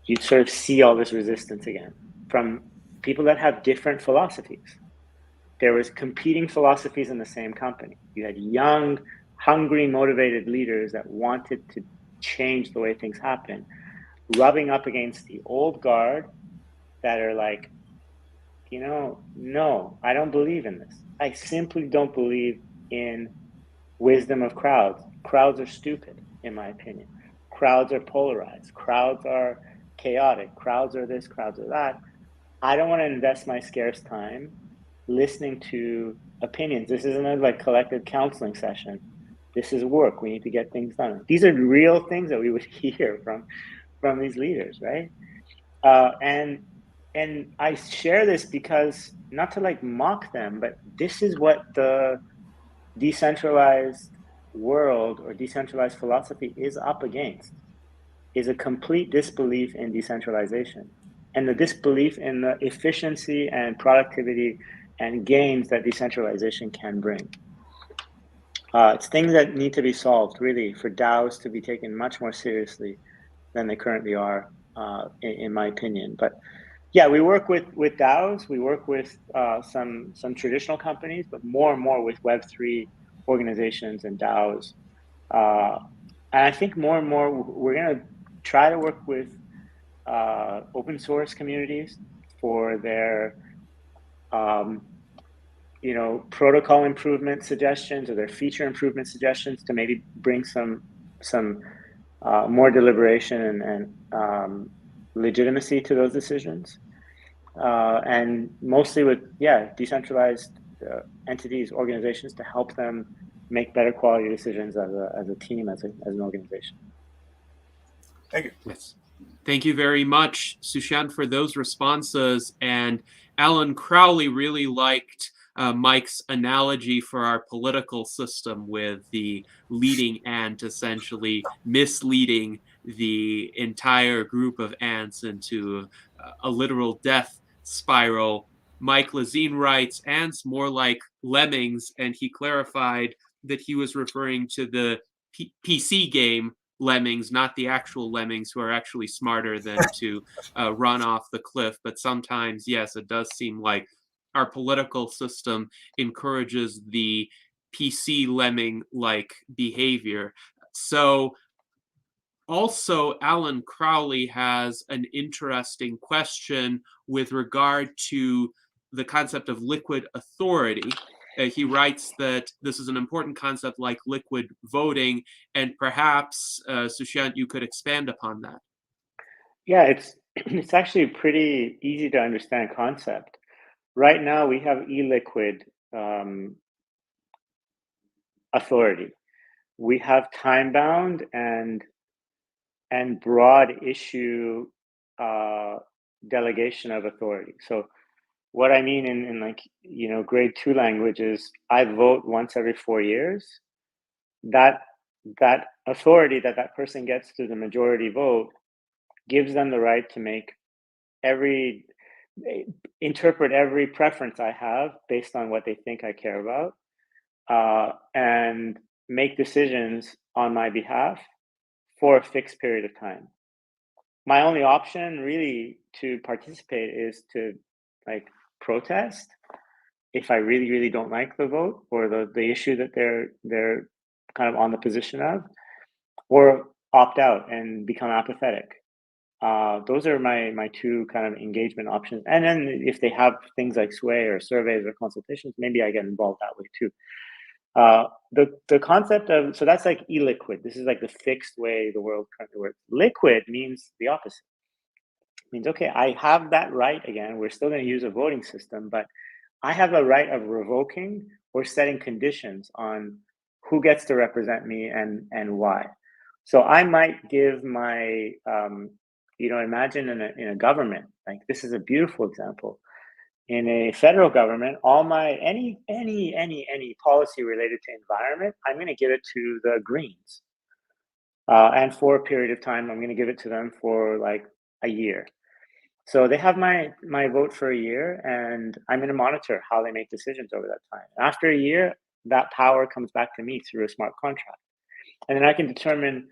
you'd sort of see all this resistance again from people that have different philosophies. There was competing philosophies in the same company. You had young, hungry, motivated leaders that wanted to change the way things happen, rubbing up against the old guard that are like, you know, no, I don't believe in this. I simply don't believe in wisdom of crowds. Crowds are stupid, in my opinion. Crowds are polarized. Crowds are chaotic. Crowds are this, crowds are that. I don't want to invest my scarce time listening to opinions. This isn't a like collective counseling session. This is work. We need to get things done. These are real things that we would hear from these leaders, right? And I share this because, not to like mock them, but this is what the decentralized world or decentralized philosophy is up against, is a complete disbelief in decentralization. and the disbelief in the efficiency and productivity and gains that decentralization can bring. It's things that need to be solved, really, for DAOs to be taken much more seriously than they currently are, in my opinion. But yeah, we work with DAOs, we work with some traditional companies, but more and more with Web3 organizations and DAOs. And I think more and more we're going to try to work with open source communities for their protocol improvement suggestions or their feature improvement suggestions to maybe bring some more deliberation and legitimacy to those decisions. And mostly with, decentralized entities, organizations to help them make better quality decisions as a team, as an organization. Thank you. Yes. Thank you very much, Soushiant, for those responses. And Alan Crowley really liked Mike's analogy for our political system with the leading ant essentially misleading the entire group of ants into a literal death spiral. Mike Lazine writes, ants more like lemmings, and he clarified that he was referring to the PC game Lemmings, not the actual lemmings who are actually smarter than to run off the cliff. But sometimes, yes, it does seem like our political system encourages the PC lemming-like behavior. So also, Alan Crowley has an interesting question with regard to the concept of liquid authority. He writes that this is an important concept like liquid voting, and perhaps, Soushiant, you could expand upon that. Yeah, it's actually a pretty easy to understand concept. Right now, we have illiquid authority. We have time-bound and broad issue delegation of authority. So what I mean in like, grade 2 language is I vote once every 4 years. That authority that person gets through the majority vote gives them the right to interpret every preference I have based on what they think I care about, and make decisions on my behalf for a fixed period of time. My only option really to participate is to protest if I really, really don't like the vote or the issue that they're kind of on the position of, or opt out and become apathetic. Those are my two kind of engagement options. And then if they have things like Swae or surveys or consultations, maybe I get involved that way too. The concept of, so that's like illiquid. This is like the fixed way the world currently works. Liquid means the opposite. It means, okay, I have that right again. We're still going to use a voting system, but I have a right of revoking or setting conditions on who gets to represent me and why. So I might give my, imagine in a government, like this is a beautiful example. In a federal government, all my any policy related to environment, I'm going to give it to the Greens, and for a period of time, I'm going to give it to them for like a year. So they have my vote for a year, and I'm going to monitor how they make decisions over that time. After a year, that power comes back to me through a smart contract, and then I can determine,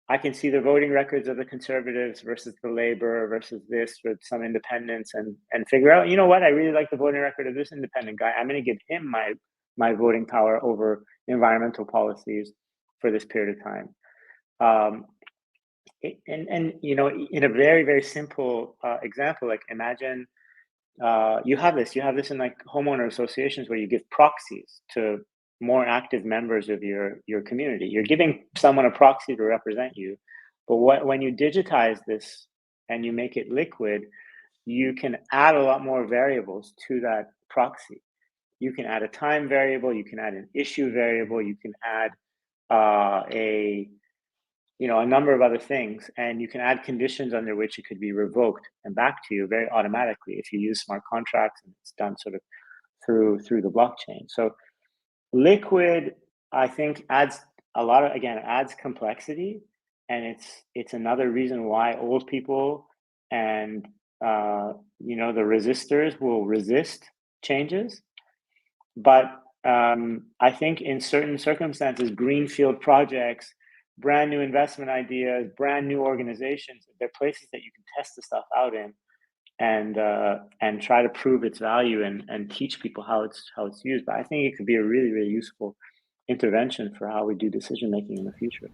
I can see the voting records of the conservatives versus the Labor versus this with some independents, and figure out, what, I really like the voting record of this independent guy. I'm going to give him my voting power over environmental policies for this period of time. In a very, very simple example, like imagine you have this in like homeowner associations where you give proxies to more active members of your community. You're giving someone a proxy to represent you, but when you digitize this and you make it liquid, you can add a lot more variables to that proxy. You can add a time variable, you can add an issue variable, you can add a number of other things, and you can add conditions under which it could be revoked and back to you very automatically if you use smart contracts, and it's done sort of through the blockchain. So liquid, I think, adds complexity, and it's another reason why old people and the resistors will resist changes. But I think in certain circumstances, greenfield projects, brand new investment ideas, brand new organizations, they're places that you can test the stuff out in and try to prove its value and teach people how it's used. But I think it could be a really, really useful intervention for how we do decision making in the future.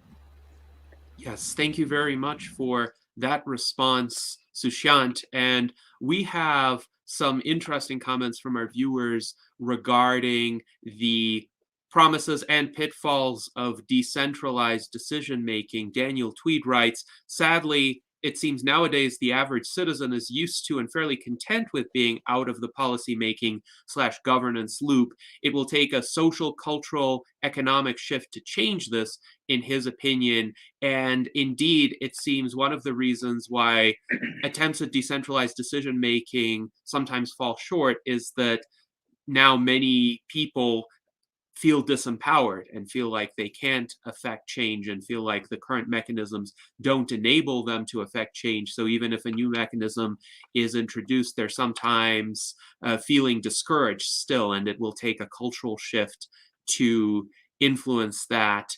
Yes, thank you very much for that response, Soushiant. And we have some interesting comments from our viewers regarding the promises and pitfalls of decentralized decision making. Daniel Tweed writes, sadly, it seems nowadays the average citizen is used to and fairly content with being out of the policymaking/governance loop. It will take a social, cultural, economic shift to change this, in his opinion. And indeed, it seems one of the reasons why attempts at decentralized decision making sometimes fall short is that now many people feel disempowered and feel like they can't affect change and feel like the current mechanisms don't enable them to affect change. So even if a new mechanism is introduced, they're sometimes feeling discouraged still, and it will take a cultural shift to influence that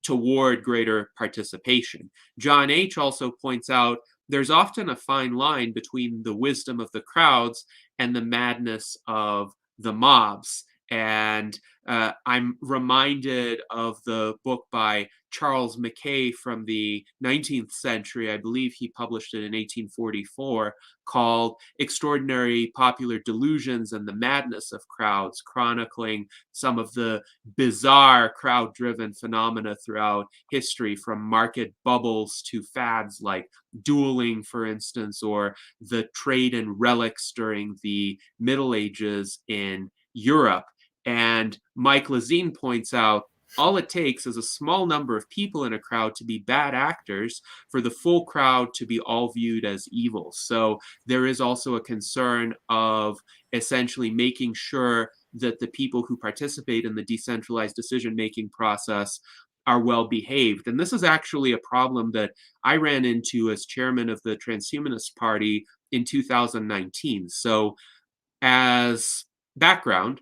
toward greater participation. John H. also points out there's often a fine line between the wisdom of the crowds and the madness of the mobs. And I'm reminded of the book by Charles Mackay from the 19th century. I believe he published it in 1844, called Extraordinary Popular Delusions and the Madness of Crowds, chronicling some of the bizarre crowd-driven phenomena throughout history, from market bubbles to fads like dueling, for instance, or the trade in relics during the Middle Ages in Europe. And Mike Lazine points out, all it takes is a small number of people in a crowd to be bad actors for the full crowd to be all viewed as evil. So there is also a concern of essentially making sure that the people who participate in the decentralized decision-making process are well behaved. And this is actually a problem that I ran into as chairman of the Transhumanist Party in 2019. So as background,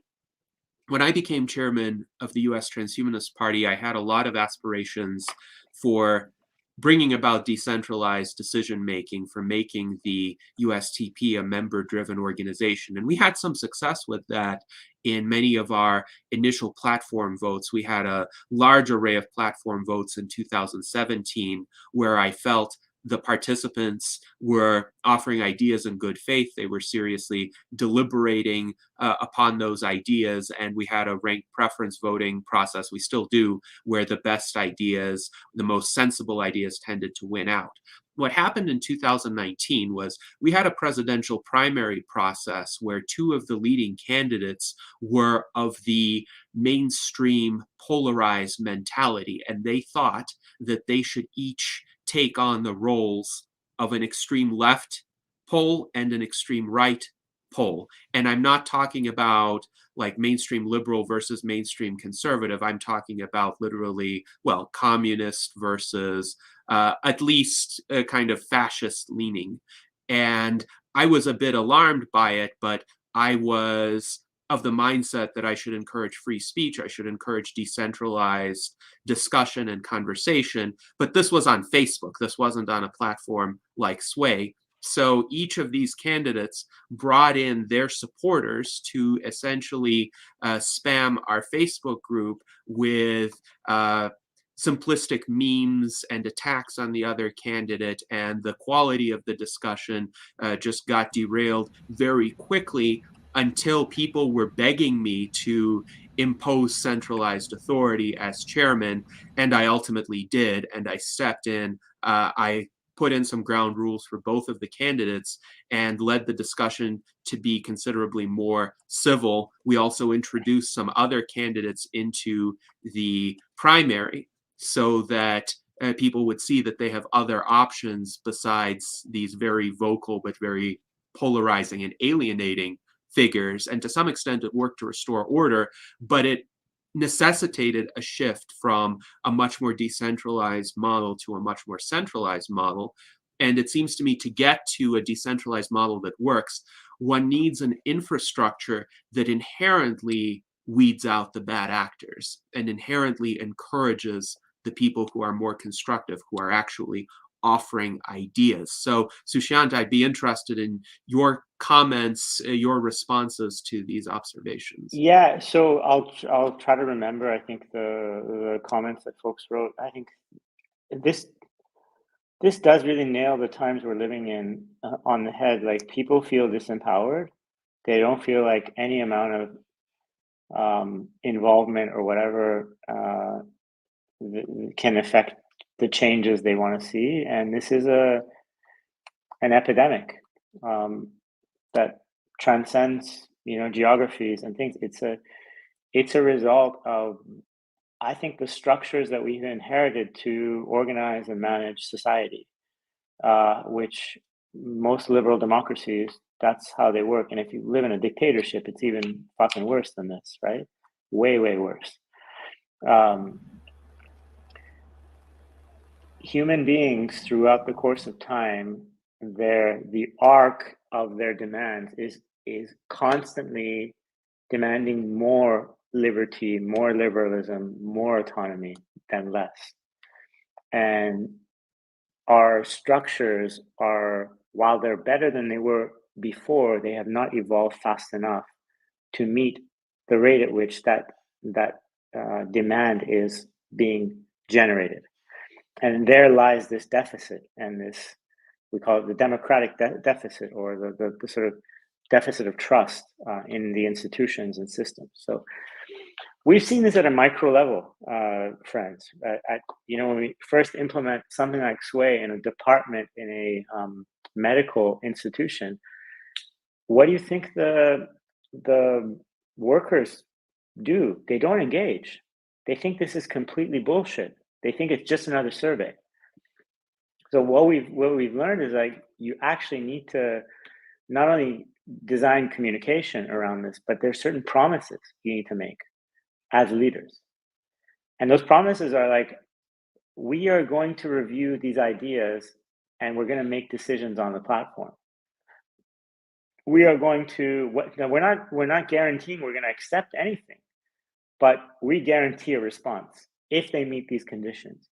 when I became chairman of the US Transhumanist Party, I had a lot of aspirations for bringing about decentralized decision-making, for making the USTP a member-driven organization. And we had some success with that in many of our initial platform votes. We had a large array of platform votes in 2017, where I felt the participants were offering ideas in good faith. They were seriously deliberating upon those ideas, and we had a ranked preference voting process. We still do, where the best ideas, the most sensible ideas, tended to win out. What happened in 2019 was we had a presidential primary process where two of the leading candidates were of the mainstream polarized mentality, and they thought that they should each take on the roles of an extreme left pole and an extreme right pole. And I'm not talking about like mainstream liberal versus mainstream conservative. I'm talking about literally, well, communist versus at least a kind of fascist leaning. And I was a bit alarmed by it, but I was of the mindset that I should encourage free speech. I should encourage decentralized discussion and conversation. But this was on Facebook. This wasn't on a platform like Swae. So each of these candidates brought in their supporters to essentially spam our Facebook group with simplistic memes and attacks on the other candidate, and the quality of the discussion just got derailed very quickly, until people were begging me to impose centralized authority as chairman, and I ultimately did, and I stepped in. I put in some ground rules for both of the candidates and led the discussion to be considerably more civil. We also introduced some other candidates into the primary so that people would see that they have other options besides these very vocal but very polarizing and alienating figures. And to some extent, it worked to restore order, but it necessitated a shift from a much more decentralized model to a much more centralized model. And it seems to me to get to a decentralized model that works, one needs an infrastructure that inherently weeds out the bad actors and inherently encourages the people who are more constructive, who are actually offering ideas. So, Soushiant, I'd be interested in your comments, your responses to these observations. Yeah, so I'll try to remember, I think, the comments that folks wrote. I think this does really nail the times we're living in on the head. Like, people feel disempowered. They don't feel like any amount of involvement or whatever can affect the changes they want to see. And this is an epidemic that transcends, geographies and things. It's a result of, I think, the structures that we've inherited to organize and manage society, which most liberal democracies, that's how they work. And if you live in a dictatorship, it's even fucking worse than this, right? Way, way worse. Human beings throughout the course of time, the arc of their demands is constantly demanding more liberty, more liberalism, more autonomy than less. And our structures are, while they're better than they were before, they have not evolved fast enough to meet the rate at which that demand is being generated. And there lies this deficit, and this, we call it the democratic deficit, or the sort of deficit of trust in the institutions and systems. So we've seen this at a micro level, friends. When we first implement something like Swae in a department in a medical institution, what do you think the workers do? They don't engage. They think this is completely bullshit. They think it's just another survey. So what we've learned is, like, you actually need to not only design communication around this, but there's certain promises you need to make as leaders. And those promises are like, we are going to review these ideas and we're going to make decisions on the platform. We are going to, we're not guaranteeing we're going to accept anything, but we guarantee a response if they meet these conditions.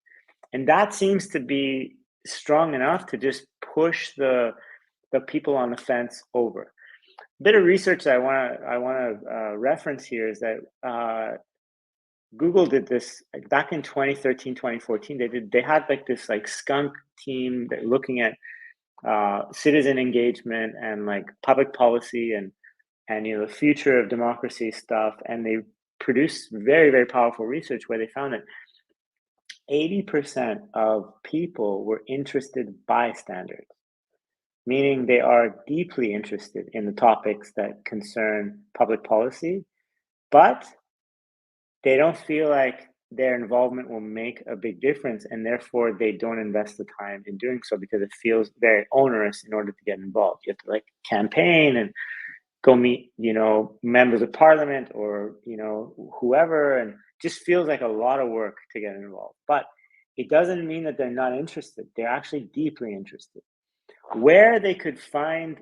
And that seems to be strong enough to just push the people on the fence over. A bit of research I want to reference here is that Google did this back in 2013, 2014. They had like this like skunk team that looking at citizen engagement and like public policy and the future of democracy stuff, and they produced very, very powerful research where they found that 80% of people were interested bystanders, meaning they are deeply interested in the topics that concern public policy, but they don't feel like their involvement will make a big difference, and therefore they don't invest the time in doing so because it feels very onerous in order to get involved. You have to like campaign and go meet, members of parliament or, whoever, and just feels like a lot of work to get involved. But it doesn't mean that they're not interested. They're actually deeply interested. Where they could find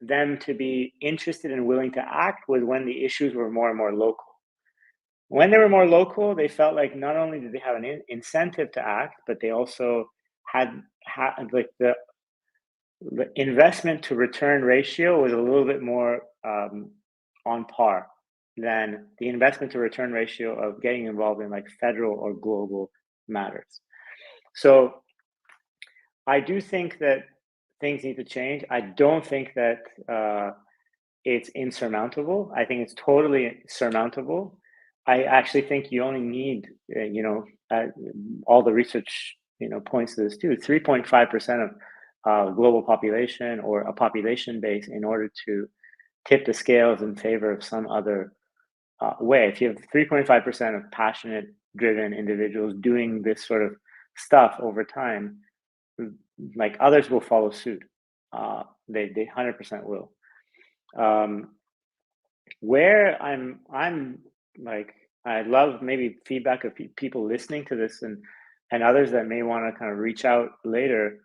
them to be interested and willing to act was when the issues were more and more local. When they were more local, they felt like not only did they have an incentive to act, but they also had like the investment to return ratio was a little bit more on par than the investment to return ratio of getting involved in like federal or global matters. So I do think that things need to change. I don't think that it's insurmountable. I think it's totally surmountable. I actually think you only need, all the research, points to this too, 3.5% of global population or a population base in order to tip the scales in favor of some other way. If you have 3.5% of passionate, driven individuals doing this sort of stuff over time, like others will follow suit. They 100% will. Where I'm like, I love maybe feedback of people listening to this and others that may want to kind of reach out later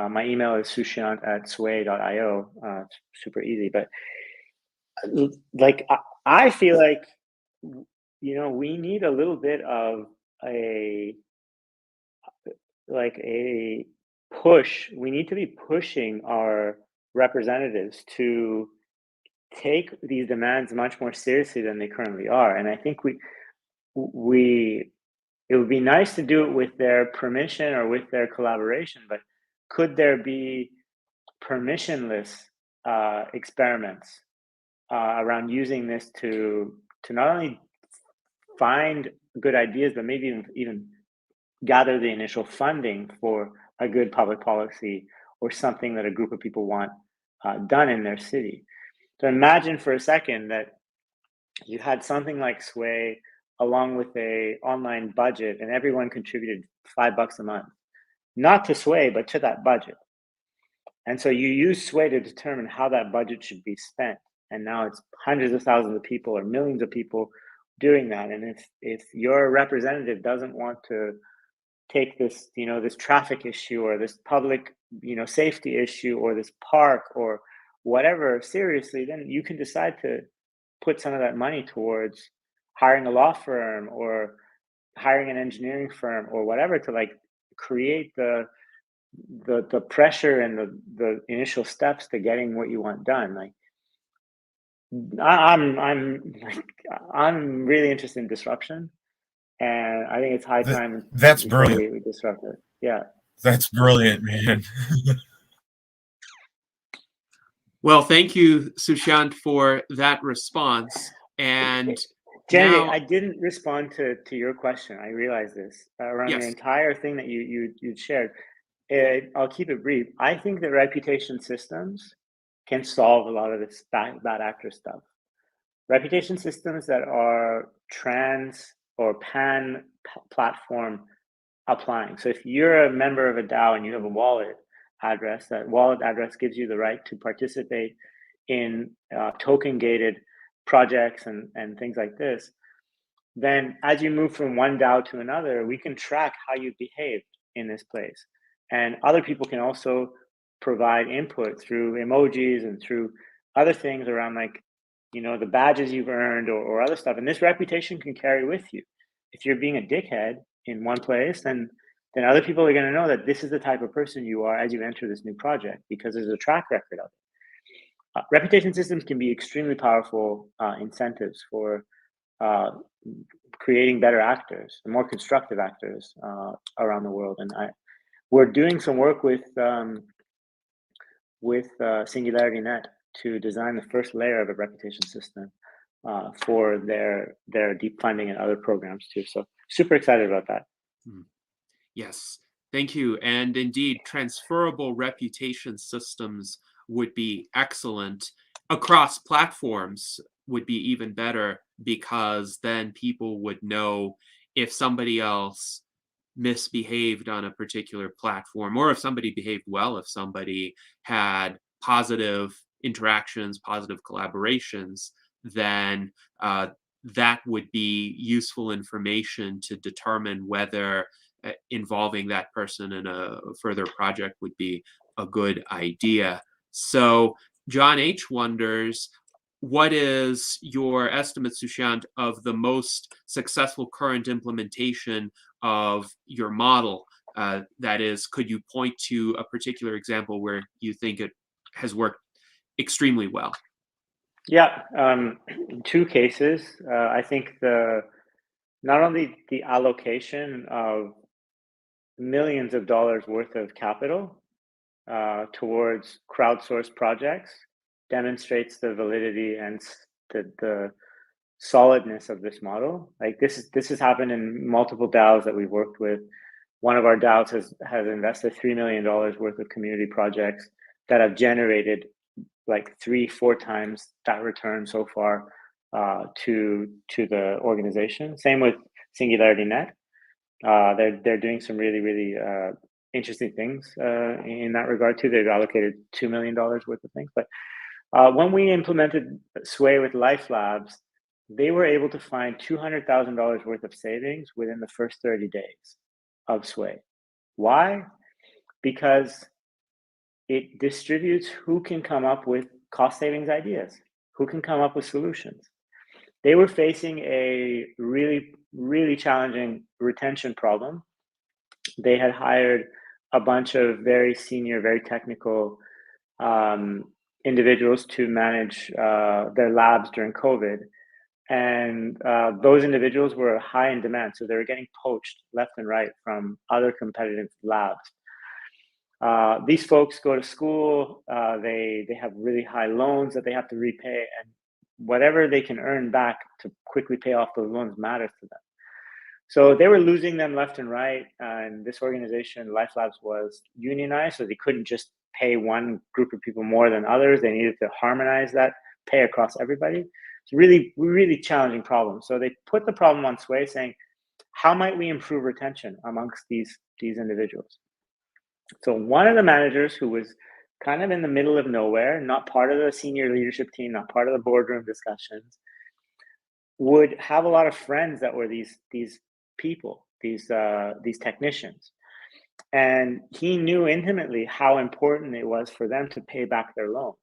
My email is Soushiant@Swae.io. Super easy, but like I feel like we need a little bit of a push. We need to be pushing our representatives to take these demands much more seriously than they currently are. And I think it would be nice to do it with their permission or with their collaboration, but could there be permissionless experiments around using this to not only find good ideas, but maybe even gather the initial funding for a good public policy or something that a group of people want done in their city. So imagine for a second that you had something like Swae along with a online budget, and everyone contributed $5 a month, not to Swae, but to that budget. And so you use Swae to determine how that budget should be spent. And now it's hundreds of thousands of people or millions of people doing that. And if your representative doesn't want to take this, this traffic issue or this public, safety issue or this park or whatever seriously, then you can decide to put some of that money towards hiring a law firm or hiring an engineering firm or whatever to create the pressure and the initial steps to getting what you want done. I'm really interested in disruption, and I think it's high time that's brilliant. we disrupt it. Yeah, that's brilliant, man. Well, thank you, Soushiant, for that response. And Gennady, now, I didn't respond to your question. I realize this around yes. the entire thing that you shared. I'll keep it brief. I think that reputation systems can solve a lot of this bad actor stuff. Reputation systems that are trans or pan platform applying. So if you're a member of a DAO and you have a wallet address, that wallet address gives you the right to participate in token gated projects and things like this. Then as you move from one DAO to another, we can track how you behaved in this place. And other people can also provide input through emojis and through other things around the badges you've earned or other stuff. And this reputation can carry with you. If you're being a dickhead in one place, then other people are going to know that this is the type of person you are as you enter this new project because there's a track record of it. Reputation systems can be extremely powerful incentives for creating better actors and more constructive actors around the world. And we're doing some work with SingularityNet to design the first layer of a reputation system for their deep funding and other programs too. So super excited about that. Yes, thank you. And indeed, transferable reputation systems would be excellent. Across platforms would be even better, because then people would know if somebody else misbehaved on a particular platform, or if somebody behaved well, if somebody had positive interactions, positive collaborations, then that would be useful information to determine whether involving that person in a further project would be a good idea. So John H. wonders, what is your estimate, Soushiant, of the most successful current implementation of your model? That is, could you point to a particular example where you think it has worked extremely well? Yeah, two cases. I think not only the allocation of millions of dollars worth of capital towards crowdsourced projects demonstrates the validity and the solidness of this model. This has happened in multiple DAOs that we've worked with. One of our DAOs has invested $3 million worth of community projects that have generated 3-4 times that return so far to the organization. Same with SingularityNet. They're doing some really, really interesting things in that regard too. They've allocated $2 million worth of things. But when we implemented Swae with Life Labs, they were able to find $200,000 worth of savings within the first 30 days of Swae. Why? Because it distributes who can come up with cost savings ideas, who can come up with solutions. They were facing a really, really challenging retention problem. They had hired a bunch of very senior, very technical individuals to manage their labs during COVID. And those individuals were high in demand. So they were getting poached left and right from other competitive labs. These folks go to school, they have really high loans that they have to repay, and whatever they can earn back to quickly pay off those loans matters to them. So they were losing them left and right. And this organization, Life Labs, was unionized, so they couldn't just pay one group of people more than others. They needed to harmonize that pay across everybody. It's really, really challenging problem. So they put the problem on Swae, saying, how might we improve retention amongst these individuals? So one of the managers, who was kind of in the middle of nowhere, not part of the senior leadership team, not part of the boardroom discussions, would have a lot of friends that were these people, these technicians. And he knew intimately how important it was for them to pay back their loans.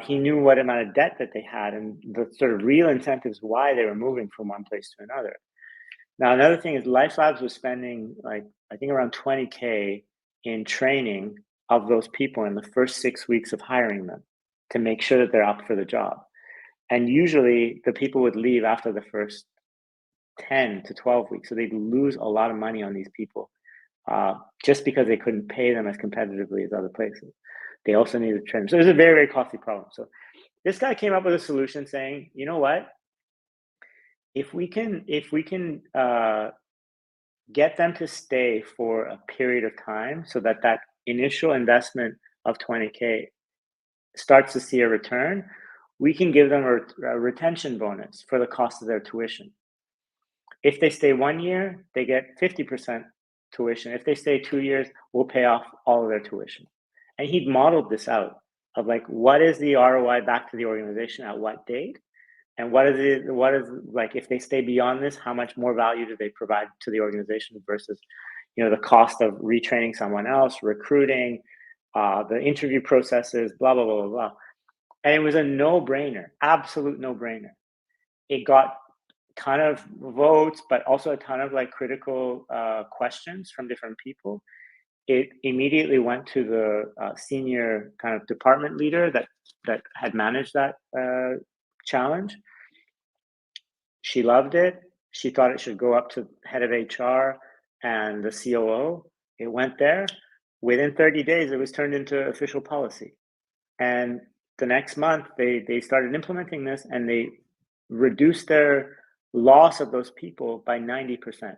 He knew what amount of debt that they had and the sort of real incentives why they were moving from one place to another. Now, another thing is Life Labs was spending, like, I think around $20K in training of those people in the first 6 weeks of hiring them to make sure that they're up for the job. And usually the people would leave after the first 10 to 12 weeks. So they'd lose a lot of money on these people just because they couldn't pay them as competitively as other places. They also needed training. So it was a very, very costly problem. So this guy came up with a solution saying, you know what? If we can get them to stay for a period of time so that that initial investment of $20K starts to see a return, we can give them a retention bonus for the cost of their tuition. If they stay 1 year, they get 50% tuition. If they stay 2 years, we'll pay off all of their tuition. And he'd modeled this out of, like, what is the ROI back to the organization at what date? And what is like, if they stay beyond this, how much more value do they provide to the organization versus, the cost of retraining someone else, recruiting, the interview processes, blah, blah, blah, blah, blah. And it was a no-brainer, absolute no-brainer. It got a ton of votes, but also a ton of critical questions from different people. It immediately went to the senior kind of department leader that had managed that challenge. She loved it. She thought it should go up to head of HR and the COO. It went there. Within 30 days, it was turned into official policy. And the next month, they started implementing this, and they reduced their loss of those people by 90%.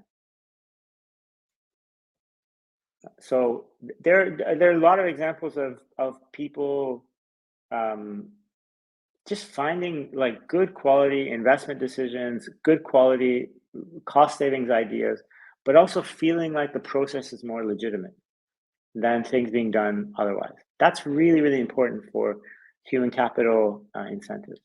So there are a lot of examples of people just finding good quality investment decisions, good quality cost savings ideas, but also feeling like the process is more legitimate than things being done otherwise. That's really, really important for human capital incentives.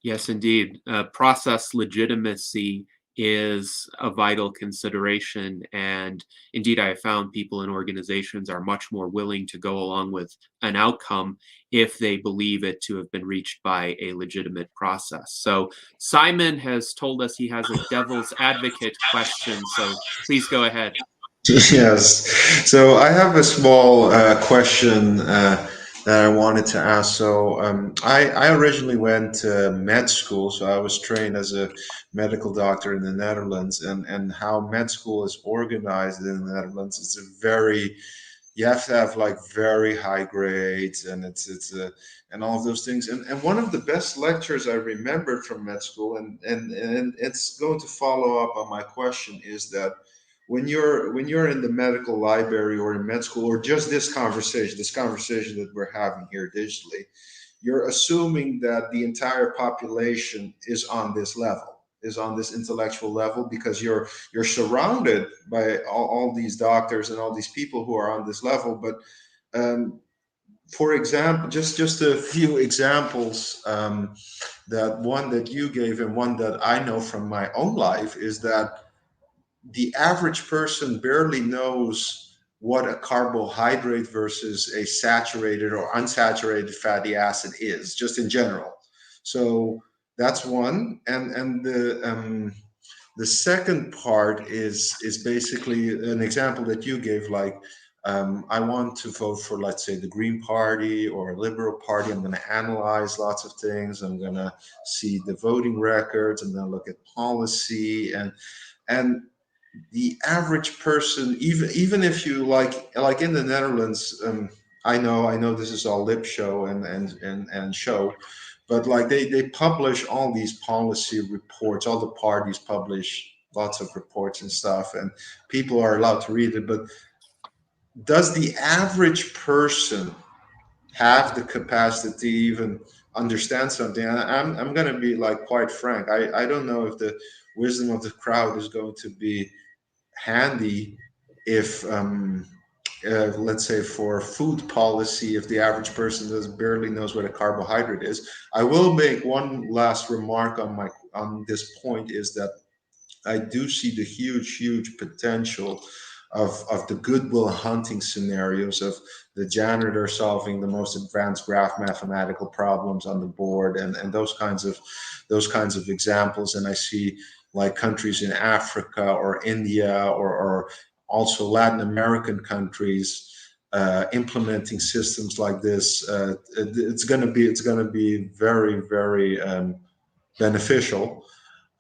Yes, indeed. Process legitimacy is a vital consideration. And indeed, I have found people in organizations are much more willing to go along with an outcome if they believe it to have been reached by a legitimate process. So Simon has told us he has a devil's advocate question. So please go ahead. Yes. So I have a small question that I wanted to ask. So I originally went to med school, so I was trained as a medical doctor in the Netherlands, and how med school is organized in the Netherlands is you have to have very high grades, and it's and all of those things. And one of the best lectures I remembered from med school, and it's going to follow up on my question, is that when you're in the medical library or in med school, or just this conversation that we're having here digitally, you're assuming that the entire population is on this level, is on this intellectual level, because you're surrounded by all these doctors and all these people who are on this level. But for example, just a few examples, that one that you gave and one that I know from my own life is that the average person barely knows what a carbohydrate versus a saturated or unsaturated fatty acid is, just in general. So that's one. And the second part is basically an example that you gave, like, I want to vote for, let's say, the Green Party or a Liberal Party. I'm going to analyze lots of things. I'm going to see the voting records. I'm going to look at policy, and the average person, even if you like in the Netherlands, I know this is all lip show and show, but like they publish all these policy reports. All the parties publish lots of reports and stuff, and people are allowed to read it. But does the average person have the capacity to even understand something? And I'm going to be like quite frank. I don't know if the wisdom of the crowd is going to be handy if let's say for food policy, if the average person barely knows what a carbohydrate is. I will make one last remark on this point, is that I do see the huge potential of the goodwill hunting scenarios, of the janitor solving the most advanced graph mathematical problems on the board, and those kinds of examples. And I see like countries in Africa or India or also Latin American countries implementing systems like this. It's going to be very beneficial,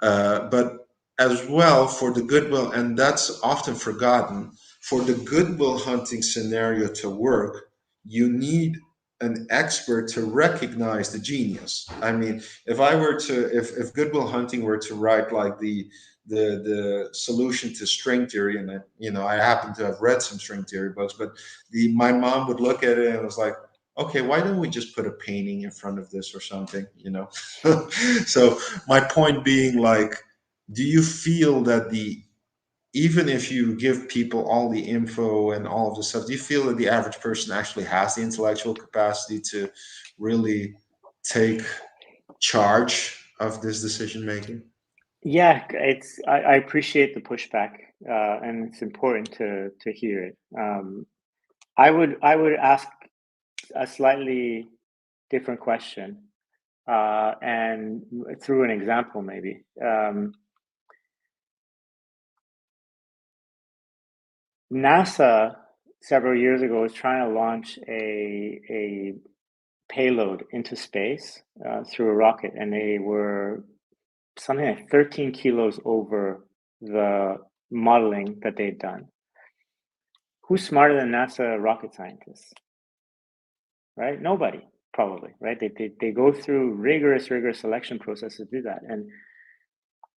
but as well for the goodwill, and that's often forgotten, for the goodwill hunting scenario to work, you need an expert to recognize the genius. I mean, if goodwill hunting were to write like the solution to string theory, and I happen to have read some string theory books, but my mom would look at it and was like, okay, why don't we just put a painting in front of this or something, So my point being, like, do you feel that even if you give people all the info and all of the stuff, do you feel that the average person actually has the intellectual capacity to really take charge of this decision making? Yeah, I appreciate the pushback, and it's important to hear it. I would ask a slightly different question, and through an example maybe. NASA several years ago was trying to launch a payload into space through a rocket, and they were something like 13 kilos over the modeling that they'd done. Who's smarter than NASA rocket scientists? Right? Nobody, probably, right? They go through rigorous selection process to do that. And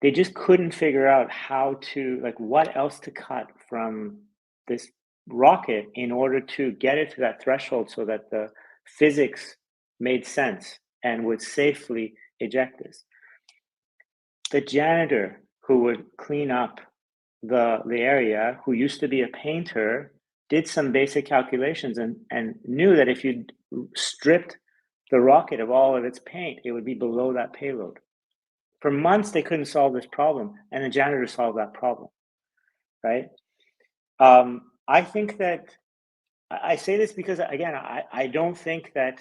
they just couldn't figure out how to, like, what else to cut from this rocket in order to get it to that threshold so that the physics made sense and would safely eject this. The janitor who would clean up the area, who used to be a painter, did some basic calculations and knew that if you stripped the rocket of all of its paint, it would be below that payload. For months, they couldn't solve this problem, and the janitor solved that problem, right? I think that, I say this because, again, I don't think that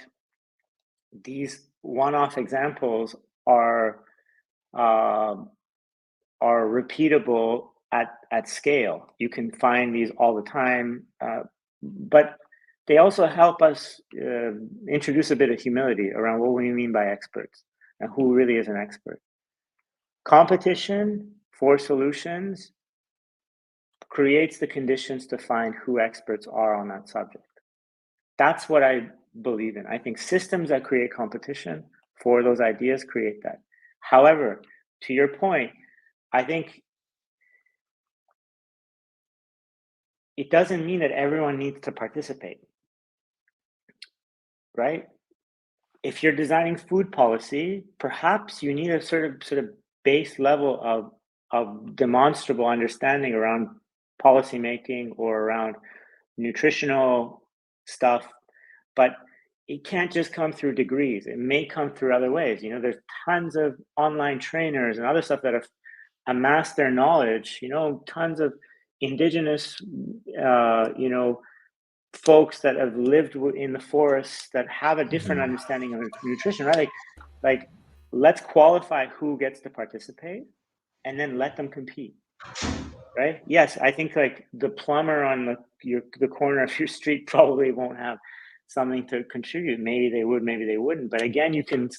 these one-off examples are repeatable at scale. You can find these all the time, but they also help us introduce a bit of humility around what we mean by experts and who really is an expert. Competition for solutions creates the conditions to find who experts are on that subject. That's what I believe in. I think systems that create competition for those ideas create that. However, to your point, I think it doesn't mean that everyone needs to participate, right? If you're designing food policy, perhaps you need a sort of base level of demonstrable understanding around policy making or around nutritional stuff, but it can't just come through degrees. It may come through other ways. There's tons of online trainers and other stuff that have amassed their knowledge, tons of indigenous, folks that have lived in the forests that have a different understanding of nutrition, right? Like let's qualify who gets to participate and then let them compete, right? Yes, I think like the plumber on the corner of your street probably won't have something to contribute. Maybe they would, maybe they wouldn't. But again, you can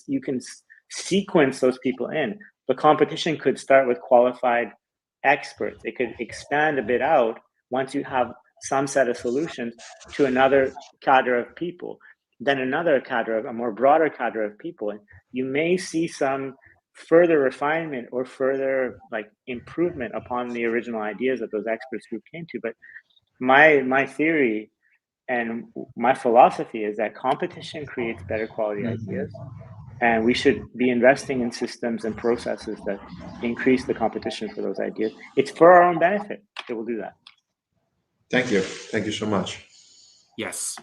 sequence those people in. The competition could start with qualified experts. It could expand a bit out once you have some set of solutions to another cadre of people, then another cadre of a more broader cadre of people. And you may see some further refinement or further like improvement upon the original ideas that those experts group came to. But my theory and my philosophy is that competition creates better quality ideas, and we should be investing in systems and processes that increase the competition for those ideas. It's for our own benefit. It will do that. Thank you. Thank you so much. Yes.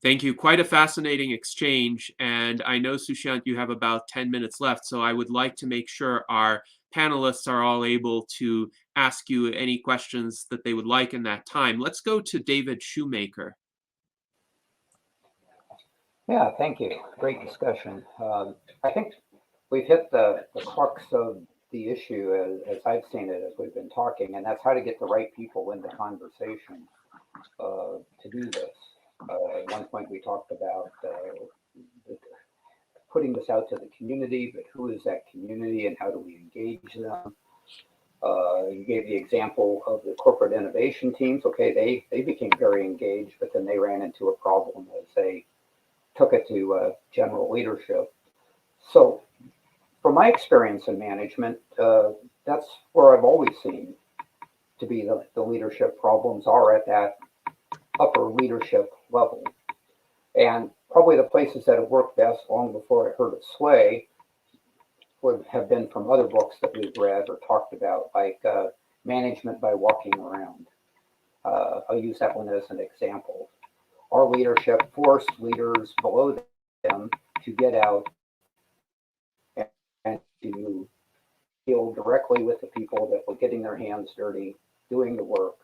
Thank you. Quite a fascinating exchange. And I know, Soushiant, you have about 10 minutes left. So I would like to make sure our panelists are all able to ask you any questions that they would like in that time. Let's go to David Shumaker. Yeah, thank you. Great discussion. I think we've hit the crux of the issue as I've seen it as we've been talking, and that's how to get the right people in the conversation to do this. At one point we talked about putting this out to the community, but who is that community and how do we engage them? You gave the example of the corporate innovation teams. Okay, they became very engaged, but then they ran into a problem as they took it to general leadership. So from my experience in management, that's where I've always seen to be the leadership problems are at that upper leadership level. And probably the places that have worked best long before I heard of Swae would have been from other books that we've read or talked about, like Management by Walking Around. I'll use that one as an example. Our leadership forced leaders below them to get out and to deal directly with the people that were getting their hands dirty, doing the work,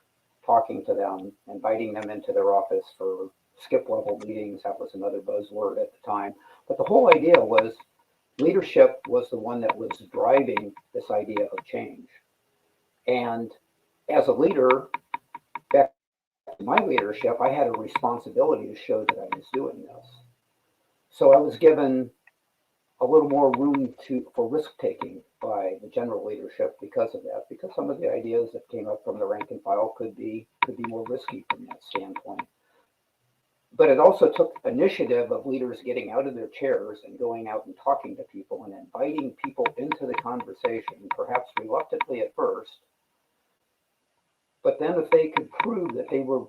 talking to them, inviting them into their office for skip level meetings. That was another buzzword at the time. But the whole idea was leadership was the one that was driving this idea of change. And as a leader, back to my leadership, I had a responsibility to show that I was doing this. So I was given a little more room for risk taking by the general leadership because of that, because some of the ideas that came up from the rank and file could be more risky from that standpoint. But it also took initiative of leaders getting out of their chairs and going out and talking to people and inviting people into the conversation, perhaps reluctantly at first. But then if they could prove that they were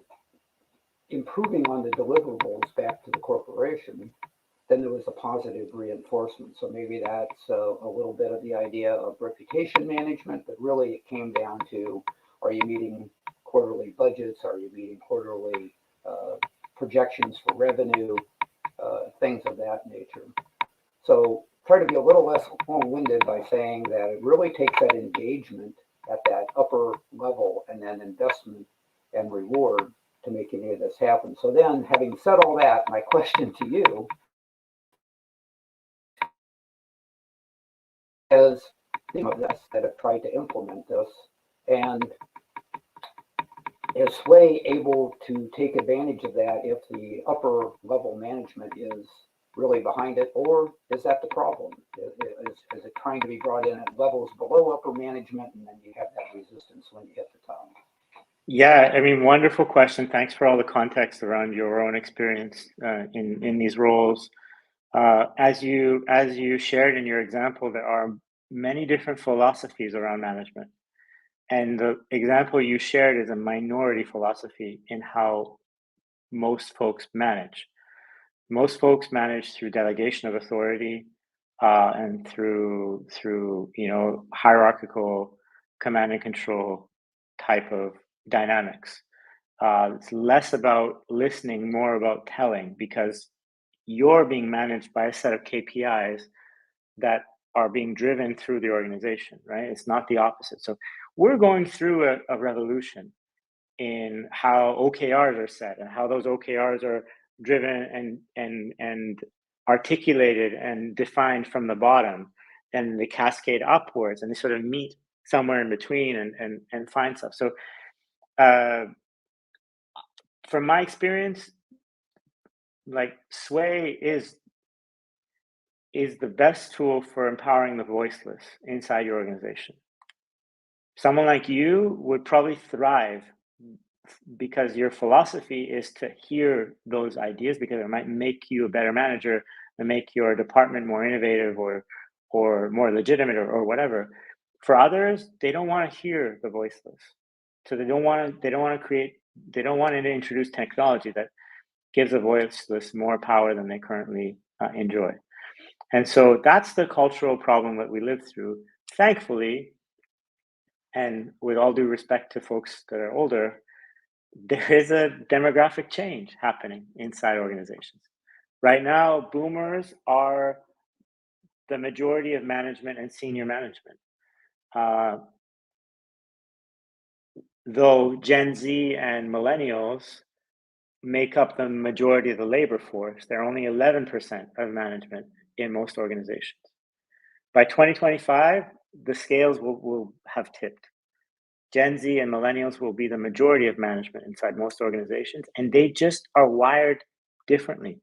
improving on the deliverables back to the corporation, then there was a positive reinforcement. So maybe that's a little bit of the idea of reputation management, but really it came down to, are you meeting quarterly budgets? Are you meeting quarterly projections for revenue, things of that nature. So try to be a little less long-winded by saying that it really takes that engagement at that upper level and then investment and reward to make any of this happen. So then, having said all that, my question to you is, of this that have tried to implement this, and is Swae able to take advantage of that if the upper level management is really behind it, or is that the problem? Is it trying to be brought in at levels below upper management, and then you have that resistance when you hit the top? Yeah, I mean, wonderful question. Thanks for all the context around your own experience in these roles. As you shared in your example, there are many different philosophies around management. And the example you shared is a minority philosophy in how most folks manage. Most folks manage through delegation of authority and through hierarchical command and control type of dynamics. It's less about listening, more about telling, because you're being managed by a set of KPIs that are being driven through the organization, right? It's not the opposite. So we're going through a revolution in how OKRs are set and how those OKRs are driven and articulated and defined from the bottom, and they cascade upwards, and they sort of meet somewhere in between and find stuff. So from my experience, like Swae is the best tool for empowering the voiceless inside your organization. Someone like you would probably thrive because your philosophy is to hear those ideas, because it might make you a better manager and make your department more innovative or more legitimate or whatever. For others, they don't want to hear the voiceless. So they don't want to introduce technology that gives the voiceless more power than they currently enjoy. And so that's the cultural problem that we live through. Thankfully, and with all due respect to folks that are older, there is a demographic change happening inside organizations. Right now, boomers are the majority of management and senior management. Though Gen Z and millennials make up the majority of the labor force, they're only 11% of management in most organizations. By 2025, the scales will have tipped. Gen Z and millennials will be the majority of management inside most organizations, and they just are wired differently.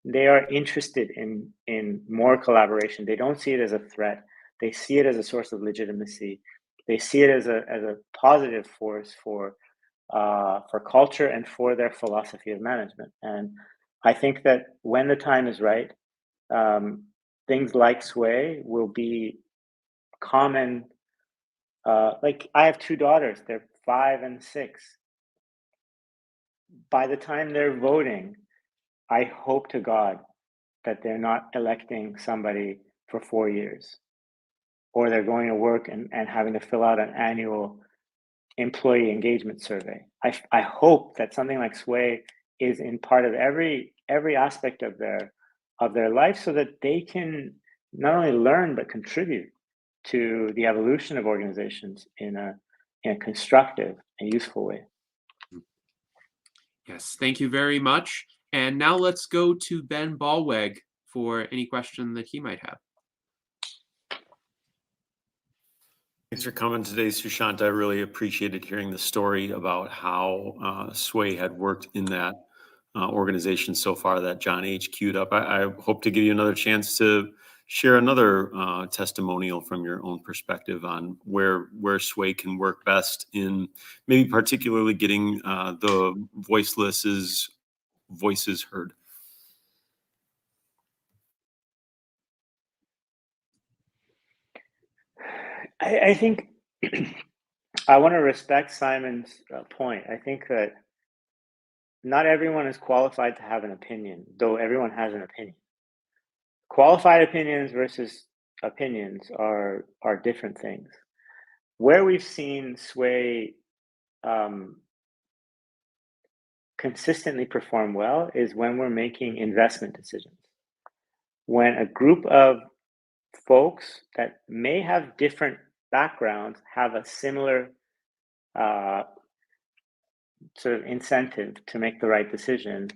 They are interested in more collaboration. They don't see it as a threat. They see it as a source of legitimacy. They see it as a positive force for culture and for their philosophy of management. And I think that when the time is right, things like Swae will be common. Like I have two daughters, they're 5 and 6. By the time they're voting, I hope to God that they're not electing somebody for 4 years, or they're going to work and having to fill out an annual employee engagement survey. I hope that something like Swae is in part of every aspect of their life, so that they can not only learn but contribute to the evolution of organizations in a constructive and useful way. Yes, thank you very much. And now let's go to Ben Ballweg for any question that he might have. Thanks for coming today, Soushiant. I really appreciated hearing the story about how Swae had worked in that organization so far that John H. queued up. I hope to give you another chance to share another testimonial from your own perspective on where Swae can work best in maybe particularly getting the voiceless's voices heard. I think I want to respect Simon's point. I think that not everyone is qualified to have an opinion, though everyone has an opinion. Qualified opinions versus opinions are different things. Where we've seen Swae consistently perform well is when we're making investment decisions. When a group of folks that may have different backgrounds have a similar sort of incentive to make the right decision,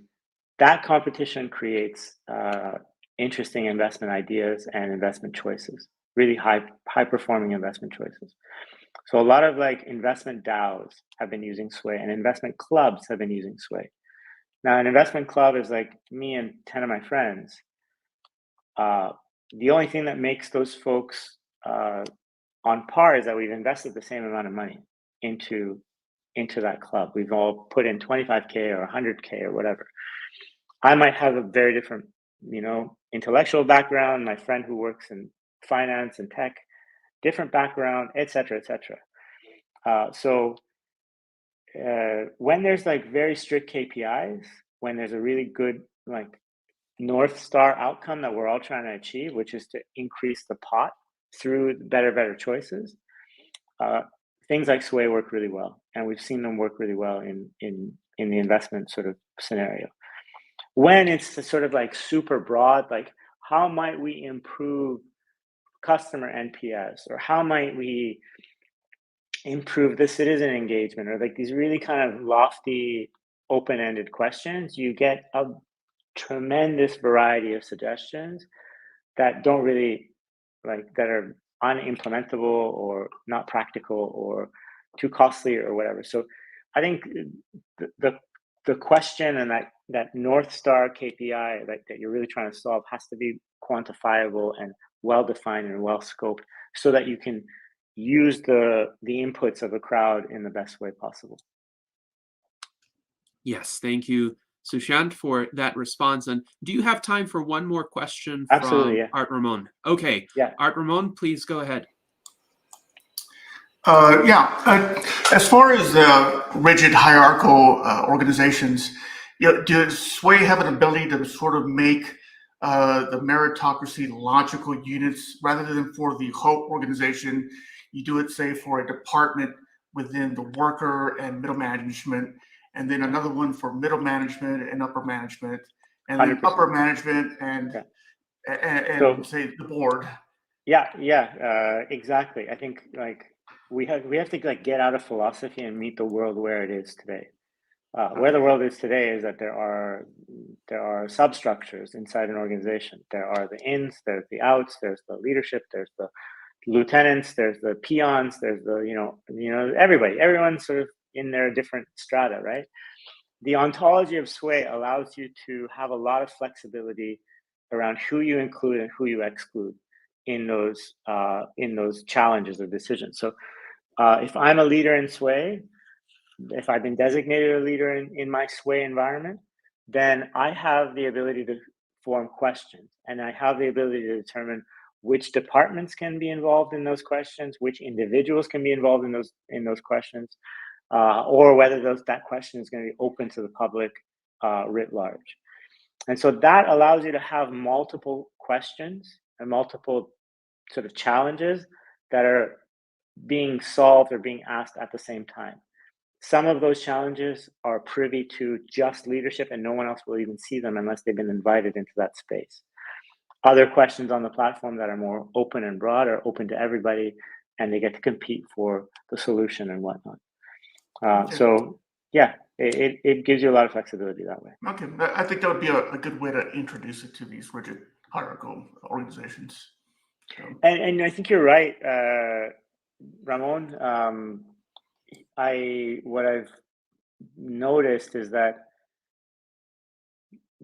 that competition creates interesting investment ideas and investment choices, really high performing investment choices. So a lot of like investment DAOs have been using Swae, and investment clubs have been using Swae. Now, an investment club is like me and 10 of my friends. The only thing that makes those folks on par is that we've invested the same amount of money into that club. We've all put in 25K or 100K or whatever. I might have a very different, intellectual background. My friend who works in finance and tech, different background, et cetera, et cetera. So when there's like very strict KPIs, when there's a really good like North Star outcome that we're all trying to achieve, which is to increase the pot through better choices, things like Swae work really well, and we've seen them work really well in the investment sort of scenario. When it's sort of like super broad, like how might we improve customer NPS, or how might we improve the citizen engagement, or like these really kind of lofty, open-ended questions, you get a tremendous variety of suggestions that don't really that are unimplementable or not practical or too costly or whatever. So I think the question and that North Star KPI that you're really trying to solve has to be quantifiable and well-defined and well-scoped so that you can use the inputs of a crowd in the best way possible. Yes, thank you, Soushiant, for that response. And do you have time for one more question Absolutely, from yeah. Art Ramon? Okay, Yeah. Art Ramon, please go ahead. As far as rigid hierarchical organizations, does Swae have an ability to sort of make the meritocracy logical units rather than for the whole organization? You do it, say, for a department within the worker and middle management, and then another one for middle management and upper management, and then 100%. upper management and So, say the board. Yeah, exactly. I think we have to get out of philosophy and meet the world where it is today. Where the world is today is that there are substructures inside an organization. There are the ins, there's the outs, there's the leadership, there's the lieutenants, there's the peons, there's the everyone's sort of in their different strata, right? The ontology of Swae allows you to have a lot of flexibility around who you include and who you exclude in those challenges or decisions. So if I'm a leader in Swae, if I've been designated a leader in my Swae environment, then I have the ability to form questions, and I have the ability to determine which departments can be involved in those questions, which individuals can be involved in those questions, or whether that question is going to be open to the public writ large. And so that allows you to have multiple questions and multiple sort of challenges that are being solved or being asked at the same time. Some of those challenges are privy to just leadership, and no one else will even see them unless they've been invited into that space. Other questions on the platform that are more open and broad are open to everybody, and they get to compete for the solution and whatnot. So yeah, it gives you a lot of flexibility that way. Okay, I think that would be a good way to introduce it to these rigid hierarchical organizations. So. And I think you're right, Ramon. What I've noticed is that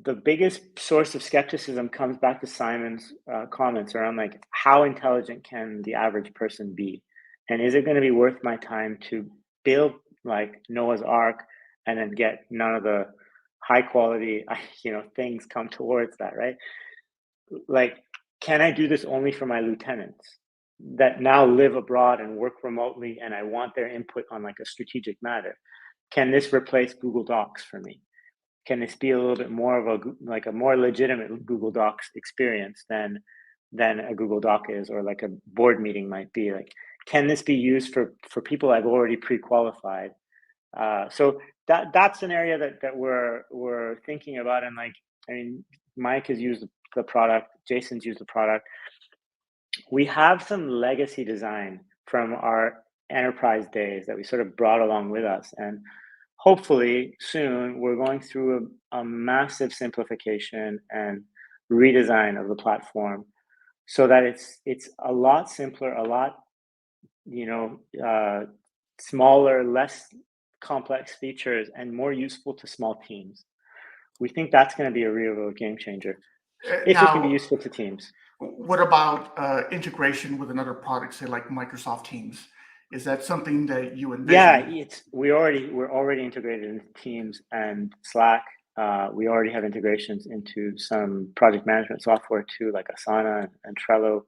the biggest source of skepticism comes back to Simon's comments around how intelligent can the average person be, and is it going to be worth my time to build Noah's Ark and then get none of the high quality things come towards that, right? Can I do this only for my lieutenants that now live abroad and work remotely, and I want their input on a strategic matter? Can this replace Google Docs for me? Can this be a little bit more of a more legitimate Google Docs experience than a Google Doc is, or a board meeting might be? Can this be used for people I've already pre-qualified? So that's an area that we're thinking about. And Mike has used the product, Jason's used the product. We have some legacy design from our enterprise days that we sort of brought along with us, and hopefully soon we're going through a massive simplification and redesign of the platform so that it's a lot simpler, a lot smaller, less complex features, and more useful to small teams. We think that's going to be a real game changer if it can be useful to teams. What about integration with another product, say like Microsoft Teams? Is that something that you envision? Yeah, we're already integrated into Teams and Slack. We already have integrations into some project management software too, like Asana and Trello.